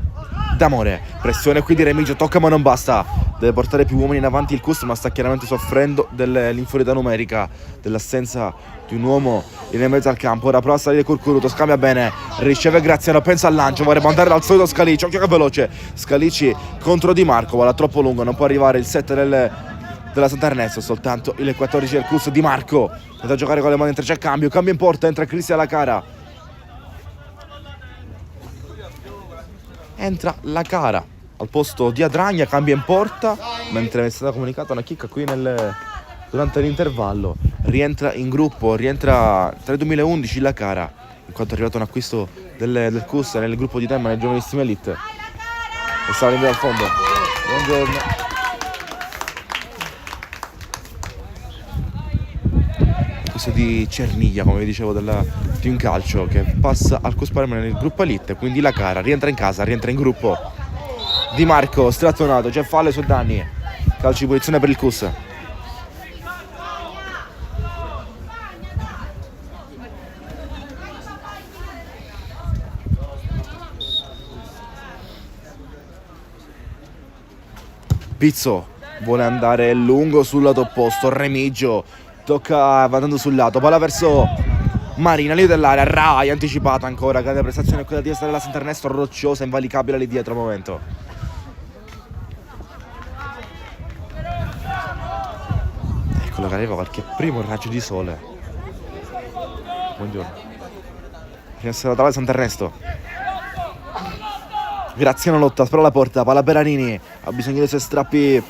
D'Amore, pressione qui di Remigio, tocca ma non basta, deve portare più uomini in avanti il Cus, ma sta chiaramente soffrendo dell'inferiorità numerica, dell'assenza di un uomo in mezzo al campo. Ora prova a salire Curcuruto, scambia bene, riceve Graziano, pensa al lancio, vorrebbe andare dal solito Scalici, occhio che veloce, Scalici contro Di Marco, vola troppo lungo, non può arrivare il set della Sant'Ernesto, soltanto il 14 del Cus. Di Marco da giocare con le mani, mentre c'è cambio in porta, entra Cristian La Cara, entra La Cara al posto di Adragna, cambia in porta, mentre è stata comunicata una chicca qui durante l'intervallo. Rientra in gruppo, rientra tra il 2011 La Cara, in quanto è arrivato un acquisto del Cus nel gruppo di Temma nel Giovanissimo Elite. E sta arrivando al fondo. Buongiorno. Questo di Cerniglia, come vi dicevo, di un calcio che passa al Cus Palermo nel gruppo Elite, quindi La Cara rientra in casa, rientra in gruppo. Di Marco strattonato, c'è fallo su Danni, calcio di punizione per il Cus. Pizzo vuole andare lungo sul lato opposto, Remigio tocca andando sul lato, palla verso Marina, lì dell'area, Rai anticipata ancora, grande prestazione quella di destra della Sant'Ernesto, rocciosa, invalicabile lì dietro al momento. Eccolo che arriva qualche primo raggio di sole. Buongiorno. Rimessa la tavola Sant'Ernesto. Graziano lotta, spara la porta, palla Beranini, ha bisogno dei suoi strappi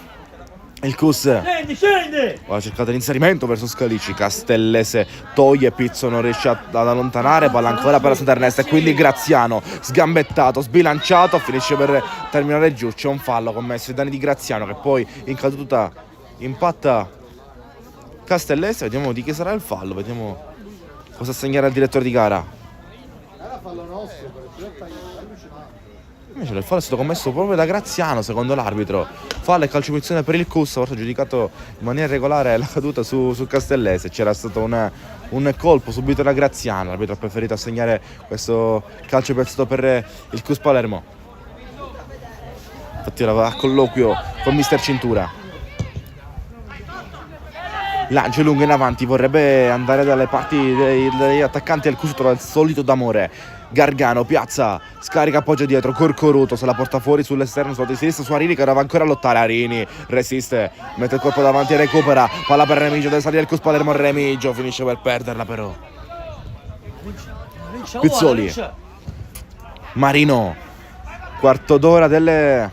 il Cus. Scende! Ha cercato l'inserimento verso Scalici, Castellese toglie, Pizzo non riesce ad allontanare, palla ancora per la Sant'Ernesto e quindi Graziano sgambettato, sbilanciato, finisce per terminare giù. C'è un fallo commesso ai danni di Graziano che poi in caduta impatta Castellese. Vediamo di chi sarà il fallo, vediamo cosa segnare il direttore di gara. Era fallo nostro, Invece il fallo è stato commesso proprio da Graziano, secondo l'arbitro. Fallo e calcio di punizione per il Cus, forse ha giudicato in maniera regolare la caduta su Castellese. C'era stato un colpo subito da Graziano, l'arbitro ha preferito assegnare questo calcio piazzato per il Cus Palermo. Infatti ora va a colloquio con mister Cintura. Lancio lungo in avanti, vorrebbe andare dalle parti degli attaccanti del Cus, trova il solito D'Amore. Gargano piazza, scarica, appoggia dietro, Corcoruto se la porta fuori sull'esterno, sulla di sinistra, su Arini che doveva ancora lottare. Arini resiste, mette il corpo davanti e recupera, palla per Remigio, deve salire il Cus Palermo, Remigio finisce per perderla però. Pizzoli, Marino, quarto d'ora del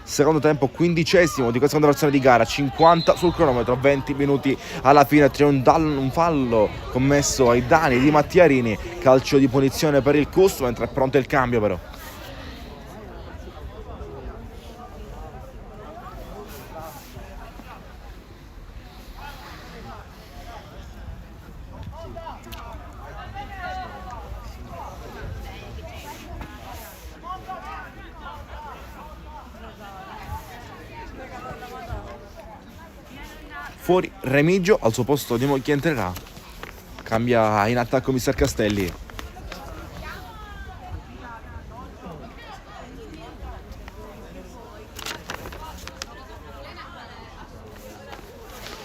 secondo tempo, 15° di questa seconda versione di gara, 50 sul cronometro, 20 minuti alla fine. C'è un fallo commesso ai danni di Mattia Arini, calcio di punizione per il Cus, mentre è pronto il cambio però. Fuori Remigio, al suo posto vediamo chi entrerà. Cambia in attacco Mister Castelli.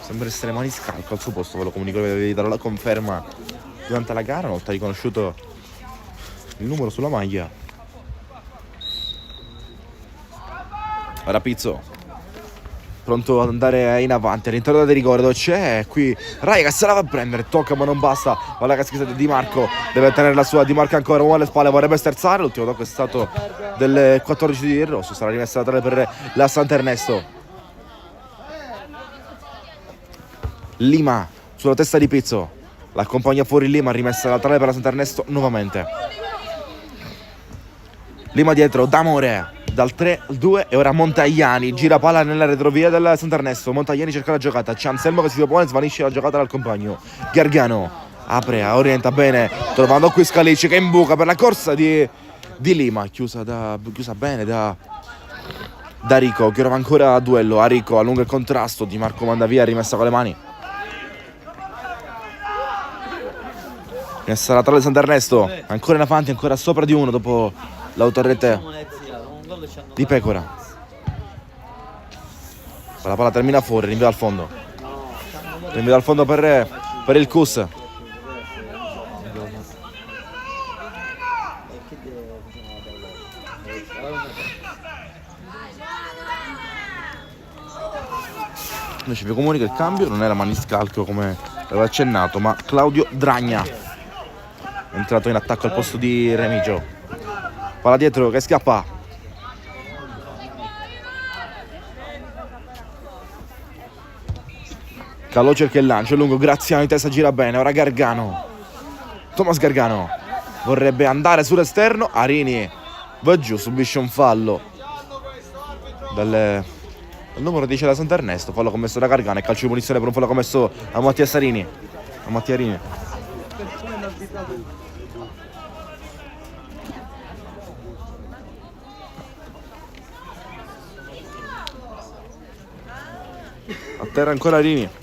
Sembra essere Maniscalco al suo posto, ve lo comunico, avevi dato la conferma durante la gara, una volta riconosciuto il numero sulla maglia. Ora Pizzo, pronto ad andare in avanti all'interno del rigore dove c'è qui Raia che se la va a prendere, tocca ma non basta, palla che schisa Di Marco, deve tenere la sua, Di Marco ancora uomo alle spalle, vorrebbe sterzare, l'ultimo tocco è stato del 14 di rosso, sarà rimessa laterale per la Sant'Ernesto. Lima sulla testa di Pizzo, l'accompagna fuori Lima, rimessa laterale per la Sant'Ernesto nuovamente. Lima dietro, D'Amore dal 3 al 2 e ora Montagliani gira palla nella retrovia del Sant'Ernesto. Montagliani cerca la giocata, c'è Anselmo che si propone, svanisce la giocata dal compagno. Gargano apre, orienta bene, trovando qui Scalici che imbuca per la corsa di Lima, chiusa bene da Rico, che ora ancora a duello. A Rico allunga il contrasto, Di Marco manda via, rimessa con le mani. Messa laterale Sant'Ernesto, ancora in avanti, ancora sopra di uno dopo l'autorete di Pecora. La palla termina fuori, rinvio al fondo. Rinvio al fondo per il Cus. Invece vi comunico il cambio, non era Maniscalco come aveva accennato, ma Claudio Dragna è entrato in attacco al posto di Remigio. Palla dietro che scappa. Calò cerca il lancio, è lungo, Graziano in testa, gira bene, ora Gargano. Thomas Gargano vorrebbe andare sull'esterno, Arini va giù, subisce un fallo dal numero 10 della Sant'Ernesto, fallo commesso da Gargano e calcio di punizione per un fallo commesso a Mattia Arini. A terra ancora Arini.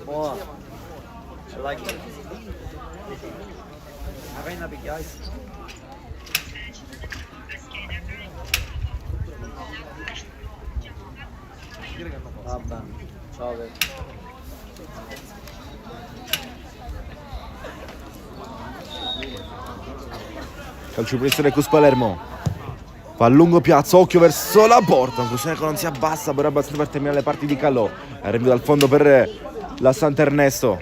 Buono. I like it. Arena big guys. Vabbè, ciao. Calcio di punizione Cus Palermo. Va a lungo piazza, occhio verso la porta, conclusione che non si abbassa, però abbastanza per terminare le parti di Calò. Arriva dal fondo per la Sant'Ernesto.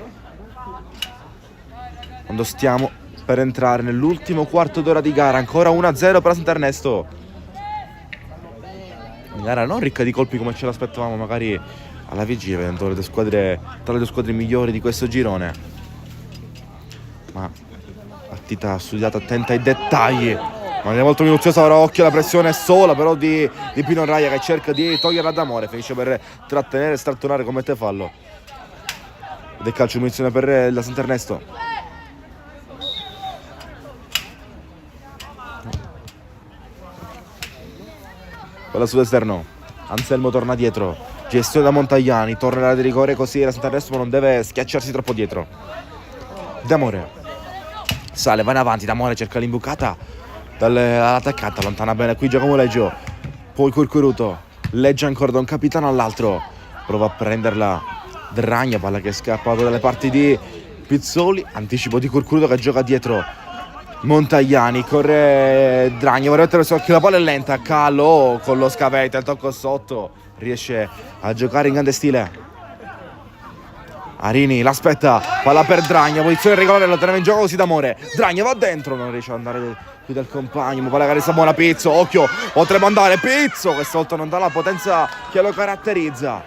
Quando stiamo per entrare nell'ultimo quarto d'ora di gara, ancora 1-0 per la Sant'Ernesto. Gara non ricca di colpi come ce l'aspettavamo magari alla vigilia, vedendo tra le due squadre migliori di questo girone. Ma partita studiata, attenta ai dettagli. Ma è molto minuziosa, ora occhio alla pressione sola però di Pino Raia che cerca di toglierla d'amore, finisce per trattenere e strattonare, commette fallo. Ed è calcio di munizione per la Sant'Ernesto. Palla sull'esterno, Anselmo torna dietro, Gestione da Montagliani, torna l'area di rigore così la Santarestro ma non deve schiacciarsi troppo dietro. D'Amore sale, va in avanti, D'Amore cerca l'imbucata dall'attaccante, allontana bene, qui Giacomo Leggio, poi Curcuruto, legge ancora da un capitano all'altro, prova a prenderla Dragna, palla che scappa dalle parti di Pizzoli, anticipo di Curcuruto che gioca dietro Montagliani, corre Dragna, vorrebbe mettere che la palla è lenta, Calò con lo scavetta, il tocco sotto, riesce a giocare in grande stile. Arini l'aspetta, palla per Dragna, posizione regolare, la teneva in gioco così D'Amore, Dragna va dentro, non riesce ad andare qui dal compagno, ma palla che resta buona Pizzo, occhio, potrebbe andare Pizzo, questa volta non dà la potenza che lo caratterizza.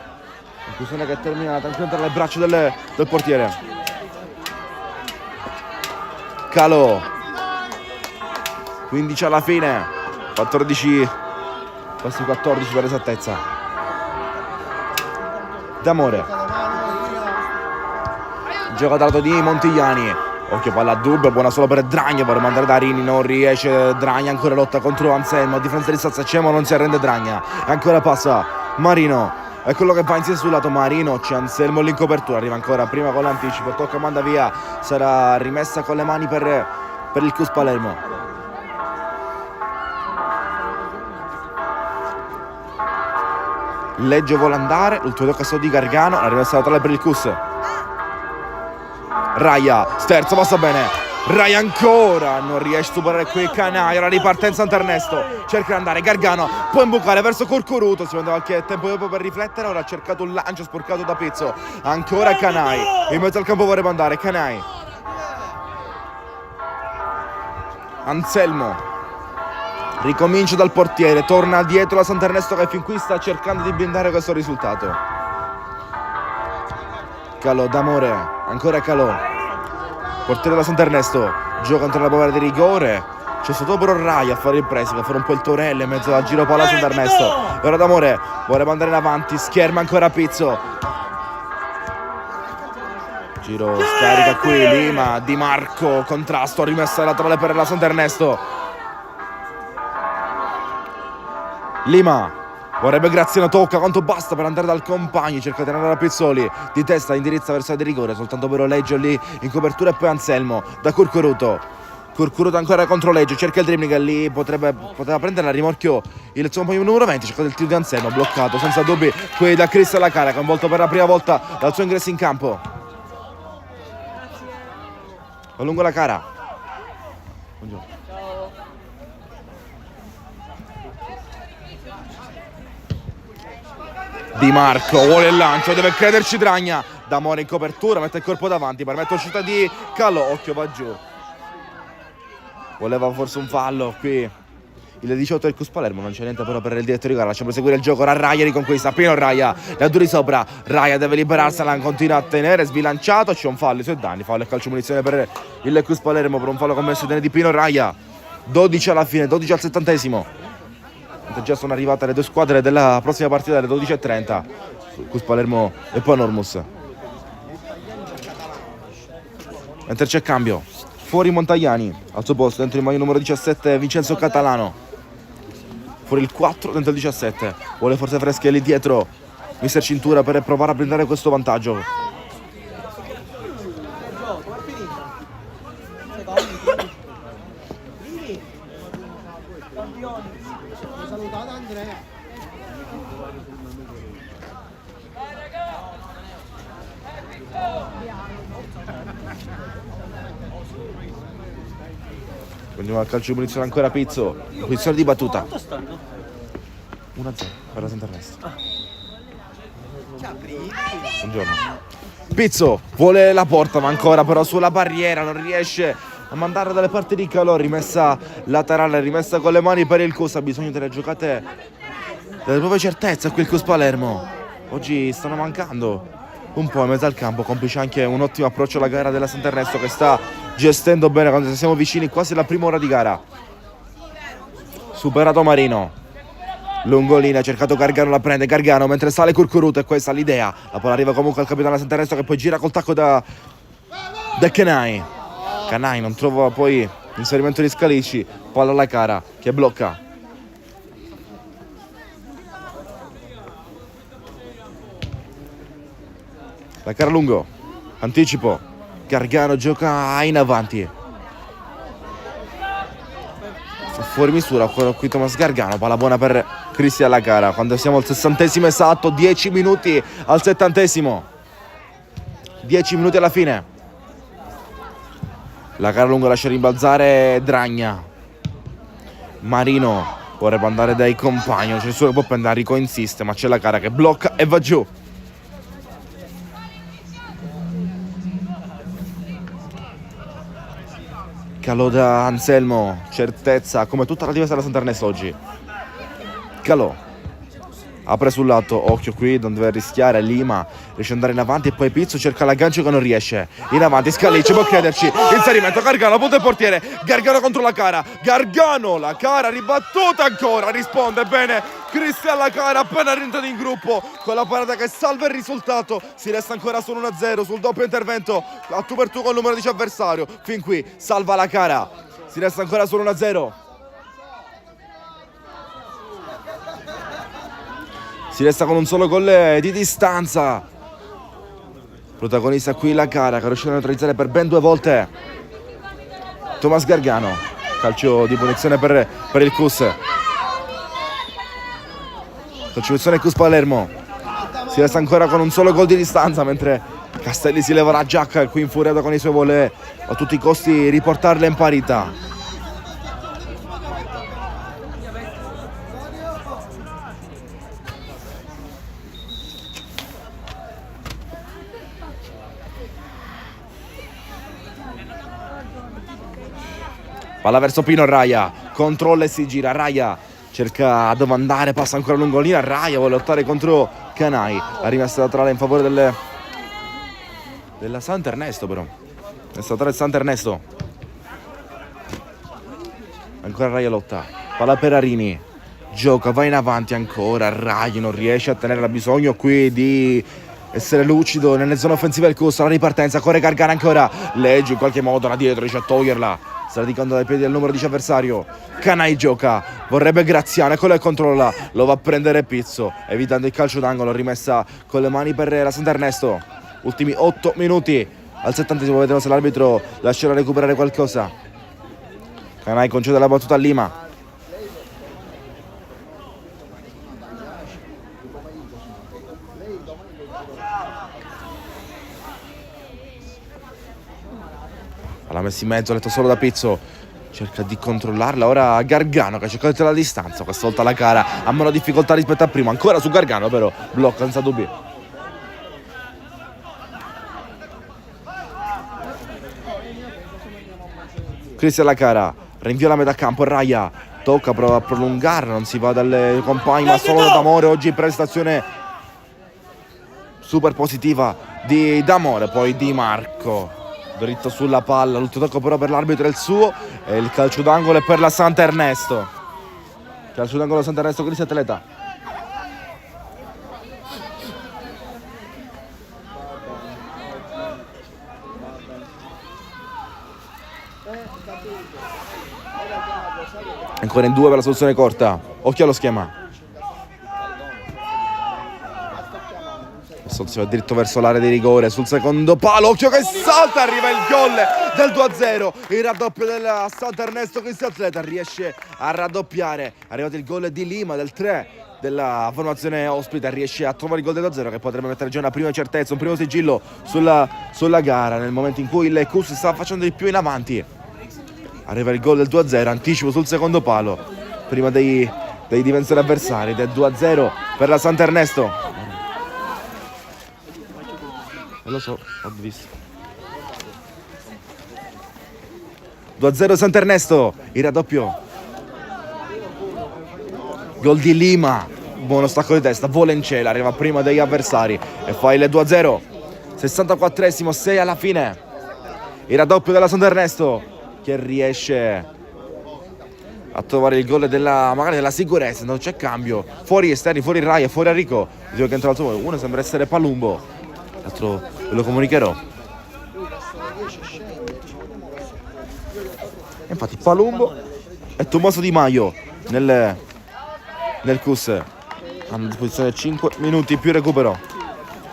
Conclusione che termina tranquillamente nelle braccia del portiere. Calò, 15 alla fine, 14, quasi 14 per esattezza. D'Amore gioca dal lato di Montigliani, occhio palla a dubbio, buona solo per Dragna, per mandare da Arini, non riesce Dragna, ancora lotta contro Anselmo, a differenza di distanza c'è ma non si arrende Dragna, ancora passa Marino, è quello che va insieme sul lato Marino, c'è Anselmo lì in copertura, arriva ancora prima con l'anticipo, tocca, manda via, sarà rimessa con le mani per il Cus Palermo. Leggio vuole andare, l'ultimo tocco di Gargano, la rimessa laterale per il Cus. Raia, sterzo, passa bene, Raia ancora, non riesce a superare qui Canaio, la ripartenza Anternesto, cerca di andare, Gargano può imbucare verso Curcuruto, si prende qualche tempo dopo per riflettere, ora ha cercato un lancio sporcato da Pizzo, ancora Canai, in mezzo al campo vorrebbe andare, Canai, Anselmo, ricomincia dal portiere, torna dietro la Santernesto che fin qui sta cercando di blindare questo risultato. Calò, D'Amore, ancora Calò, portiere della Santernesto, gioca contro la povera di rigore, c'è stato però Raia a fare il pressing, a fare un po' il torello in mezzo al giro palla Santernesto, e ora D'Amore vuole mandare in avanti, scherma ancora Pizzo, giro scarica qui Lima, Di Marco, contrasto, rimessa laterale per la Santernesto, Lima vorrebbe Graziano, tocca quanto basta per andare dal compagno, cerca di andare da Pizzoli, di testa indirizza verso la di rigore, soltanto però Leggio lì in copertura e poi Anselmo da Curcuruto ancora contro Leggio, cerca il dribbling lì, poteva prendere la rimorchio il suo compagno numero 20, cerca il tiro di Anselmo, bloccato senza dubbi qui da Cristian Lacara, coinvolto per la prima volta dal suo ingresso in campo. A lungo Lacara. Buongiorno. Di Marco vuole il lancio, deve crederci Dragna, D'Amore in copertura, mette il corpo davanti, permette l'uscita di Calò, occhio va giù, voleva forse un fallo qui il 18 del Cus Palermo, non c'è niente però per il direttore di gara, lascia proseguire il gioco, Raia riconquista, Pino Raia, la due di sopra, Raia deve liberarsela, continua a tenere, sbilanciato, c'è un fallo, i suoi danni, fallo e calcio munizione per il Cus Palermo per un fallo commesso di Pino Raia, 12 alla fine, 12 al 70esimo. Già sono arrivate le due squadre della prossima partita alle 12:30, Cus Palermo e poi Normus. Mentre c'è cambio, fuori Montagliani, al suo posto dentro il maglia numero 17 Vincenzo Catalano, fuori il 4 dentro il 17, vuole forze fresche lì dietro mister Cintura per provare a blindare questo vantaggio. Salutato Andrea. Continuiamo al calcio di punizione ancora Pizzo, posizione di battuta. 1-0 per la Santarnesto. Buongiorno. Pizzo vuole la porta ma ancora però sulla barriera, non riesce a mandare dalle parti di Calò, rimessa laterale, rimessa con le mani per il Cus, ha bisogno delle giocate, delle proprie certezze qui il Cus Palermo. Oggi stanno mancando un po' in mezzo al campo, complice anche un ottimo approccio alla gara della Santernesto che sta gestendo bene quando siamo vicini quasi alla prima ora di gara. Superato Marino, lungolina, ha cercato Gargano, la prende Gargano mentre sale Curcuruto e questa è l'idea, la palla arriva comunque al capitano della Santernesto che poi gira col tacco da Canai. Canai non trova poi inserimento di Scalici, palla alla cara che blocca. La cara lungo, anticipo, Gargano gioca in avanti, fa fuori misura qui Thomas Gargano, palla buona per Cristian La Cara, quando siamo al 60esimo esatto, 10 minuti al 70esimo, 10 minuti alla fine. La Cara lungo lascia rimbalzare Dragna, Marino vorrebbe andare dai compagni, c'è nessuno che può prendere, Rico insiste, ma c'è La Cara che blocca e va giù. Calò da Anselmo, certezza come tutta la difesa della Sant'Ernest oggi. Calò apre sul lato, occhio qui, non deve rischiare, Lima riesce ad andare in avanti e poi Pizzo cerca l'aggancio che non riesce, in avanti Scalici, può crederci, inserimento, Gargano, punto il portiere, Gargano contro La Cara, Gargano, La Cara ribattuta ancora, risponde bene Cristian La Cara appena rientrato in gruppo con la parata che salva il risultato, si resta ancora sul 1-0 sul doppio intervento a tu per tu con il numero 10 avversario, fin qui salva La Cara, si resta ancora sul 1-0. Si resta con un solo gol di distanza. Protagonista qui La Cara che riesce a neutralizzare per ben 2 volte Thomas Gargano. Calcio di punizione per il CUS. Calcio di punizione CUS Palermo. Si resta ancora con un solo gol di distanza mentre Castelli si leva la giacca qui infuriato con i suoi vuole a tutti i costi riportarla in parità. Palla verso Pino, Raia controlla e si gira, Raia cerca dove andare, passa ancora lungolina, Raia vuole lottare contro Canai, la rimessa laterale in favore della Sant'Ernesto, però è stata il Sant'Ernesto, ancora Raia lotta, palla per Arini, gioca, va in avanti ancora, Raia non riesce a tenere, ha bisogno qui di essere lucido nelle zone offensive del CUS, la ripartenza, corre Gargano ancora, Leggi in qualche modo da dietro, riesce a toglierla, sta radicando dai piedi del numero 10 avversario, Canai gioca, vorrebbe Graziano, eccolo e controlla, lo va a prendere Pizzo, evitando il calcio d'angolo, rimessa con le mani per la Sant'Ernesto, ultimi 8 minuti al 70esimo, vedremo se l'arbitro lascerà recuperare qualcosa. Canai concede la battuta a Lima. L'ha messa in mezzo, letto solo da Pizzo, cerca di controllarla, ora Gargano che cerca di tenere la distanza, questa volta La Cara ha meno difficoltà rispetto a prima, ancora su Gargano però blocca senza dubbi. Cristian La Cara rinvia la metà campo, Raia tocca, prova a prolungarla, non si va dalle compagni ma solo da D'Amore, oggi prestazione super positiva di D'Amore, poi Di Marco dritto sulla palla, l'ultimo tocco però per l'arbitro è il suo e il calcio d'angolo è per la Sant'Ernesto. Calcio d'angolo Sant'Ernesto, Cristian atleta. Ancora in 2 per la soluzione corta, occhio allo schema. Si va diritto verso l'area di rigore sul secondo palo, occhio che salta, arriva il gol del 2-0, il raddoppio della Sant'Ernesto, Cristian atleta riesce a raddoppiare, è arrivato il gol di Lima del 3 della formazione ospite, riesce a trovare il gol del 2-0 che potrebbe mettere già una prima certezza, un primo sigillo sulla gara nel momento in cui il CUS sta facendo di più in avanti. Arriva il gol del 2-0, anticipo sul secondo palo prima dei difensori avversari, del 2-0 per la Sant'Ernesto. Lo so, ho visto. 2-0 Sant'Ernesto, il raddoppio. Gol di Lima, buono stacco di testa, vola in cielo, arriva prima degli avversari e fa il 2-0. 64esimo, 6 alla fine. Il raddoppio della Sant'Ernesto che riesce a trovare il gol magari della sicurezza, non c'è cambio. Fuori esterni, fuori Raia, fuori Enrico. Dico che entra uno sembra essere Palumbo, l'altro ve lo comunicherò. Infatti Palumbo e Tommaso Di Maio nel CUS hanno a disposizione 5 minuti più recupero.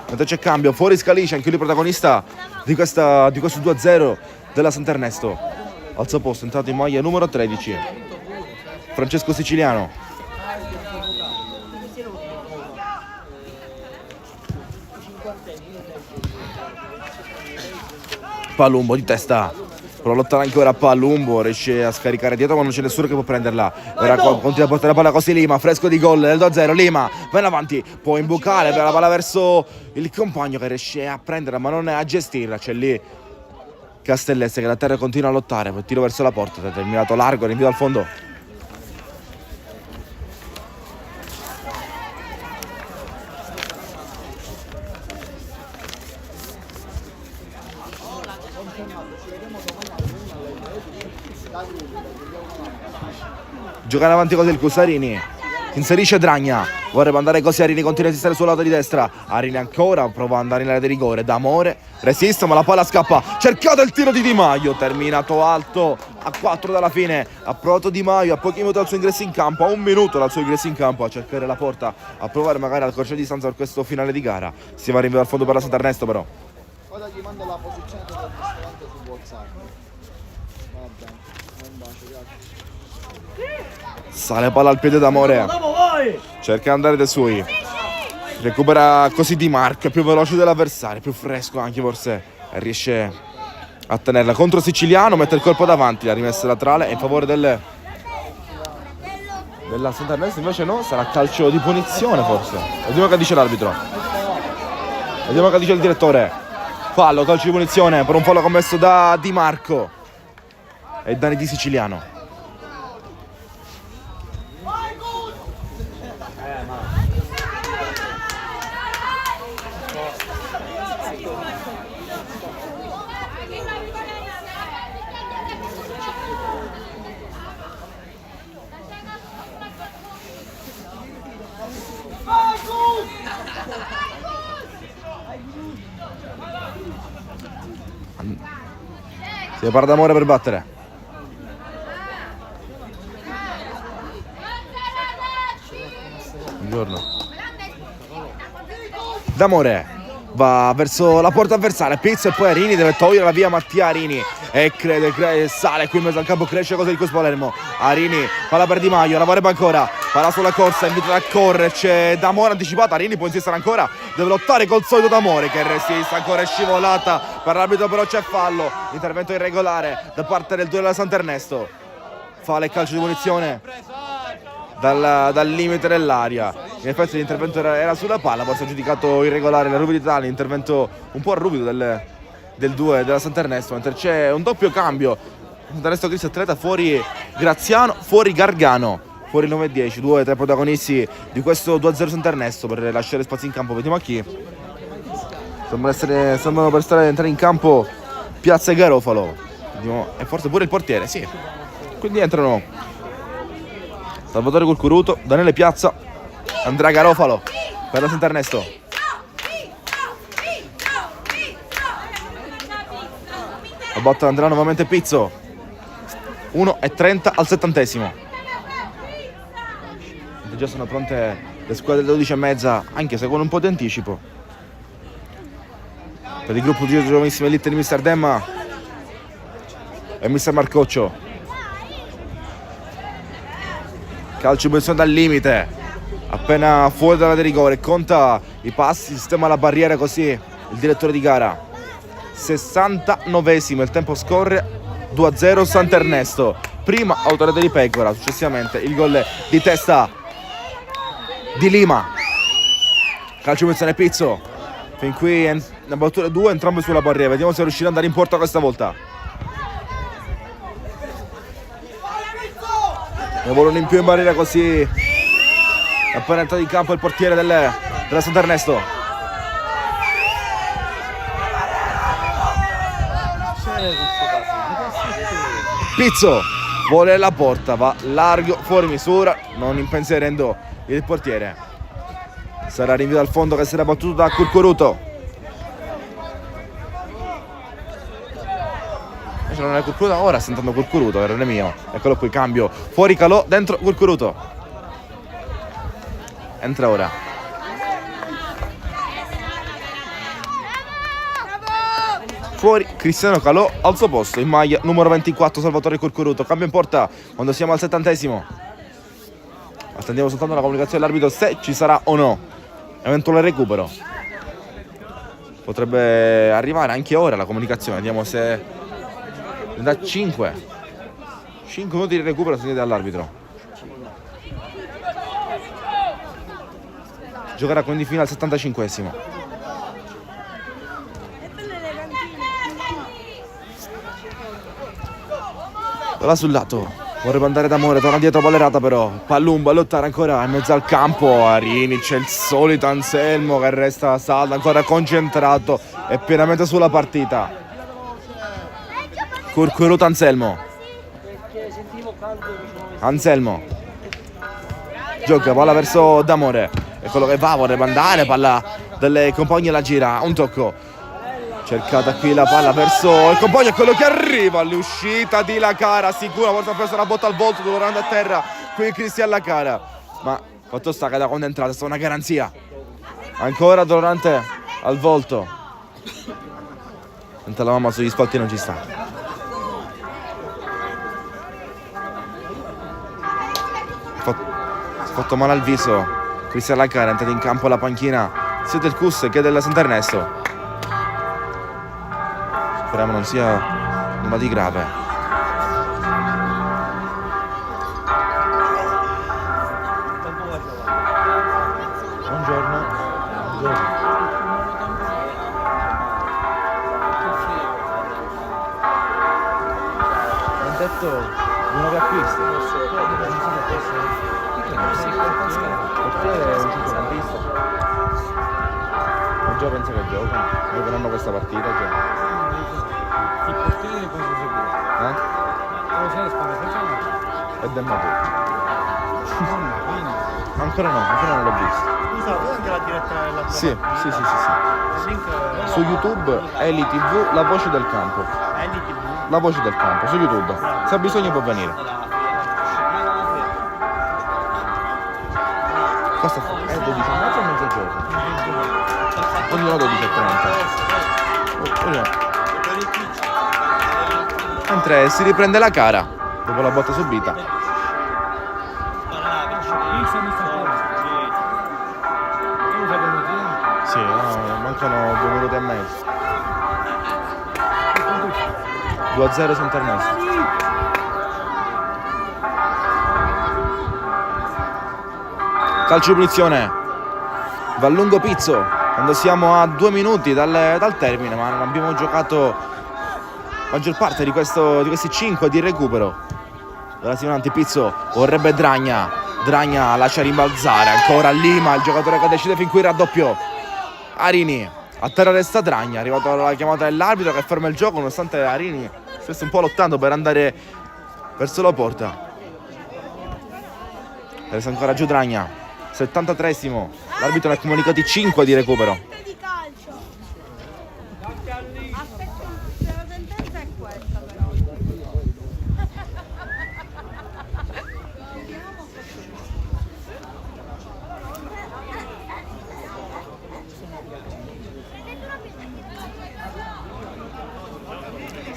mentre c'è cambio, fuori Scalicia, anche lui protagonista di questo 2-0 della Sant'Ernesto. Al suo posto è entrato in maglia numero 13 Francesco Siciliano. Palumbo di testa, prova a lottare ancora Palumbo, riesce a scaricare dietro ma non c'è nessuno che può prenderla. Ora continua a portare la palla così Lima, fresco di gol del 2-0, Lima va in avanti, può imbucare per la palla verso il compagno che riesce a prenderla ma non a gestirla. C'è lì Castellesse che da terra continua a lottare, poi tiro verso la porta, terminato largo, rinvio al fondo. Giocare avanti così il Cusarini, inserisce Dragna, vorrebbe andare così, Arini continua a esistere sul lato di destra, Arini ancora prova ad andare in area di rigore, D'Amore resiste ma la palla scappa, cercato il tiro di Di Maio, terminato alto, a 4 dalla fine, ha provato Di Maio a pochi minuti dal suo ingresso in campo, a 1 minuto dal suo ingresso in campo a cercare la porta, a provare magari al corso di distanza per questo finale di gara. Si va a rinviare al fondo per la Sant'Ernesto però. Ora gli mando la posizione del ristorante su WhatsApp. Va bene, un bacio, grazie. Sale palla al piede D'Amore, cerca di andare dai suoi, recupera così Di Marco, è più veloce dell'avversario, più fresco anche forse, e riesce a tenerla contro Siciliano, mette il colpo davanti, la rimessa laterale è in favore della Sant'Ernesto, invece no, sarà calcio di punizione forse. Vediamo che dice l'arbitro, vediamo che dice il direttore. Fallo, calcio di punizione per un fallo commesso da Di Marco e danni di Siciliano. Si prepara D'Amore per battere. Buongiorno. D'Amore va verso la porta avversaria, pizza e poi Arini deve togliere la via Mattia Arini e crede, sale qui in mezzo al campo, cresce cosa di questo Palermo. Arini, palla per Di Maio, la vorrebbe ancora, palla sulla corsa, invita a correre, c'è D'Amore anticipata, Arini può insistere ancora, deve lottare col solito D'Amore che resiste, ancora è scivolata, per l'arbitro però c'è fallo, intervento irregolare da parte del 2 della Sant'Ernesto, fa il calcio di punizione dal limite dell'aria. In effetti l'intervento era sulla palla, forse ha giudicato irregolare la ruvidità, l'intervento un po' ruvido del 2 della Sant'Ernesto, mentre c'è un doppio cambio. Sant'Ernesto Cristo atleta, fuori Graziano, fuori Gargano, fuori il 9-10, 2-3 protagonisti di questo 2-0 Sant'Ernesto per lasciare spazio in campo. Vediamo a chi. Sembrano per entrare in campo Piazza e Garofalo. Vediamo, e forse pure il portiere, sì. Quindi entrano Salvatore Curcuruto, Daniele Piazza, Andrea Garofalo per la Sant'Ernesto. La botta andrà nuovamente Pizzo. 1:30 al 70°. Già sono pronte le squadre delle 12:30, anche se con un po' di anticipo. Per il gruppo di giovanissime elite di Mister Demma e Mister Marcoccio. Calcio in posizione dal limite, appena fuori dalla di rigore, conta i passi, sistema la barriera così il direttore di gara. 69°, il tempo scorre, 2-0 Sant'Ernesto, prima autorità di Pecora, successivamente il gol di testa di Lima. Calcio in posizione Pizzo, fin qui ne ha battute 2, entrambe sulla barriera, vediamo se riuscirà ad andare in porta questa volta. Ne vogliono in più in barriera così, appena entrato in campo il portiere della Sant'Ernesto. Pizzo vuole la porta, va largo, fuori misura, non impensierendo il portiere. Sarà rinvio dal fondo che sarà battuto da Curcuruto. Non è Curcuruto, ora sentendo Curcuruto, errore mio. Eccolo qui, cambio. Fuori Calò, dentro Curcuruto. Entra ora. Fuori Cristiano Calò al suo posto, in maglia numero 24 Salvatore Curcuruto. Cambio in porta quando siamo al 70°. Attendiamo soltanto la comunicazione dell'arbitro se ci sarà o no eventuale recupero. Potrebbe arrivare anche ora la comunicazione, vediamo se da 5 minuti di recupero sentite dall'arbitro. Giocherà quindi fino al 75°. Là sul lato vorrebbe andare D'Amore, torna dietro Ballerata però Palumbo a lottare ancora in mezzo al campo. Arini, c'è il solito Anselmo che resta saldo, ancora concentrato e pienamente sulla partita. Curcuruto Anselmo gioca, palla verso D'Amore, è quello che va, vorrebbe andare, palla delle compagne la gira, un tocco. Cercata qui la palla verso il compagno, è quello che arriva all'uscita di Lacara, sicuro, forse ha preso una botta al volto, tornando a terra qui Cristian Lacara. Ma fatto sta che da quando è entrata è stata una garanzia. Ancora Dorante al volto. Tenta la mamma sugli spalti, non ci sta. Si è fatto male al viso Cristian Lacara, è entrato in campo la panchina sia del CUS che del Sant'Ernesto. Speriamo non sia nulla di grave. Buongiorno. Ha detto di nuovi acquisti. Perché è uscito una pista? Non già penso che giocano. Giocheranno questa partita già. Il portiere cosa seguire? Lo sai, spara, E Del Matù. Ancora non l'ho visto. Scusa, vuoi anche la diretta della Sì. Il link Su YouTube Eli TV, la voce del campo. Eli TV. La voce del campo, su YouTube. Se ha bisogno può venire. Cosa fa? È 12:30 o mezzogiorno? Ognuno 12:30. Mentre si riprende la cara dopo la botta subita. Sì, no, mancano 2 minuti e mezzo. 2-0 Sant'Ernesto. Calcio di punizione. Va lungo Pizzo quando siamo a 2 minuti dal termine, ma non abbiamo giocato maggior parte di questi 5 di recupero. Relativamente Pizzo vorrebbe Dragna lascia rimbalzare ancora Lima, il giocatore che decide fin qui il raddoppio. Arini, a terra resta Dragna, è arrivata la chiamata dell'arbitro che ferma il gioco nonostante Arini stesse un po' lottando per andare verso la porta. Resta ancora giù Dragna, 73esimo, l'arbitro ne ha comunicati 5 di recupero.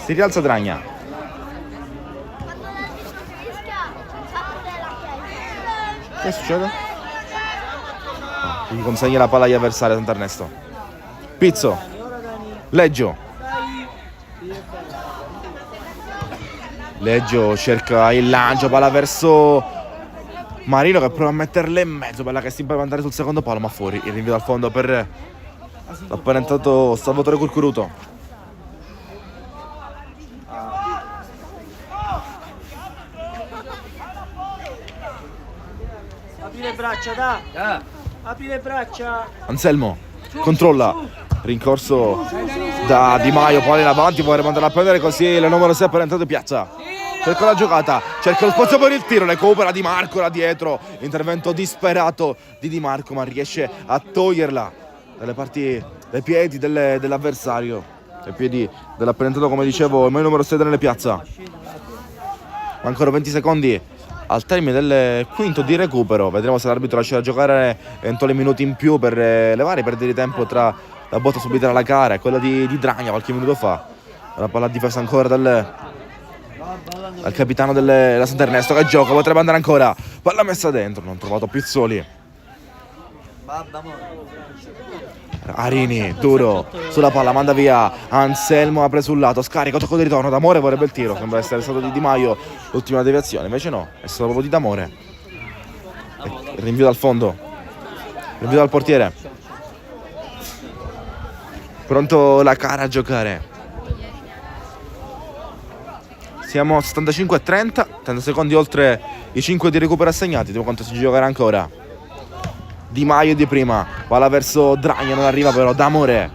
Si rialza Dragna. Che succede? Gli consegna la palla agli avversari a Sant'Ernesto. Pizzo. Leggio cerca il lancio, palla verso Marino che prova a metterla in mezzo, bella che si può andare sul secondo palo, ma fuori. Il rinvio dal fondo per l'appena entrato Salvatore Curcuruto. Apri le braccia, da! Apri le braccia! Anselmo controlla, rincorso da Di Maio, palla in avanti, vuole mandare a prendere così il numero 6 per entrato in piazza. Cerca la giocata, cerca lo spazio per il tiro, recupera Di Marco là dietro, intervento disperato di Marco, ma riesce a toglierla dalle parti dai piedi dell'avversario, dai piedi dell'apprentato, come dicevo, il numero 6 nelle piazza. Ancora 20 secondi al termine del quinto di recupero, vedremo se l'arbitro lascerà giocare eventuali minuti in più per levare i perdite di tempo tra la botta subita dalla cara, è quella di Dragna qualche minuto fa. La palla difesa ancora dal capitano della Sant'Ernesto che gioca, potrebbe andare ancora. Palla messa dentro, non ha trovato Pizzoli. Arini, duro, sulla palla, manda via. Anselmo apre sul lato, scarica, tocco di ritorno. D'Amore vorrebbe il tiro, sembra essere stato di Di Maio l'ultima deviazione, invece no, è stato proprio di D'Amore. Rinvio dal fondo, rinvio dal portiere. Pronto la cara a giocare. Siamo a 75-30, 30 secondi oltre i 5 di recupero assegnati, vediamo quanto si giocherà ancora. Di Maio di prima, palla verso Dragna, non arriva però, D'Amore.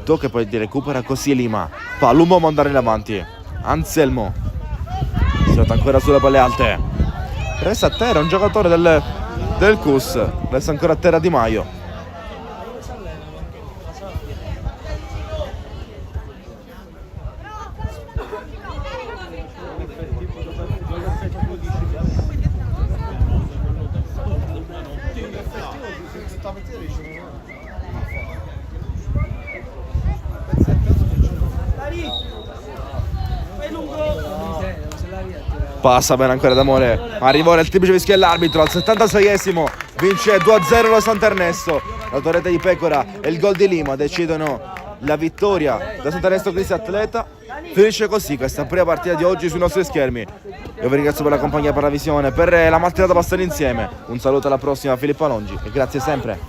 Tocca e poi di recupera così Lima. Palumbo può andare in avanti. Anselmo. Si nota ancora sulle palle alte. Resta a terra un giocatore del CUS. Resta ancora a terra Di Maio. Passa bene ancora D'Amore. Arriva ora il triplice fischia dell'arbitro al 76esimo. Vince 2-0 la Sant'Ernesto. La torretta di Pecora e il gol di Lima decidono la vittoria da Sant'Ernesto Cristi Atleta. Finisce così questa prima partita di oggi sui nostri schermi. Io vi ringrazio per la compagnia, per la visione, per la mattinata passata insieme. Un saluto alla prossima Filippo Alongi e grazie sempre.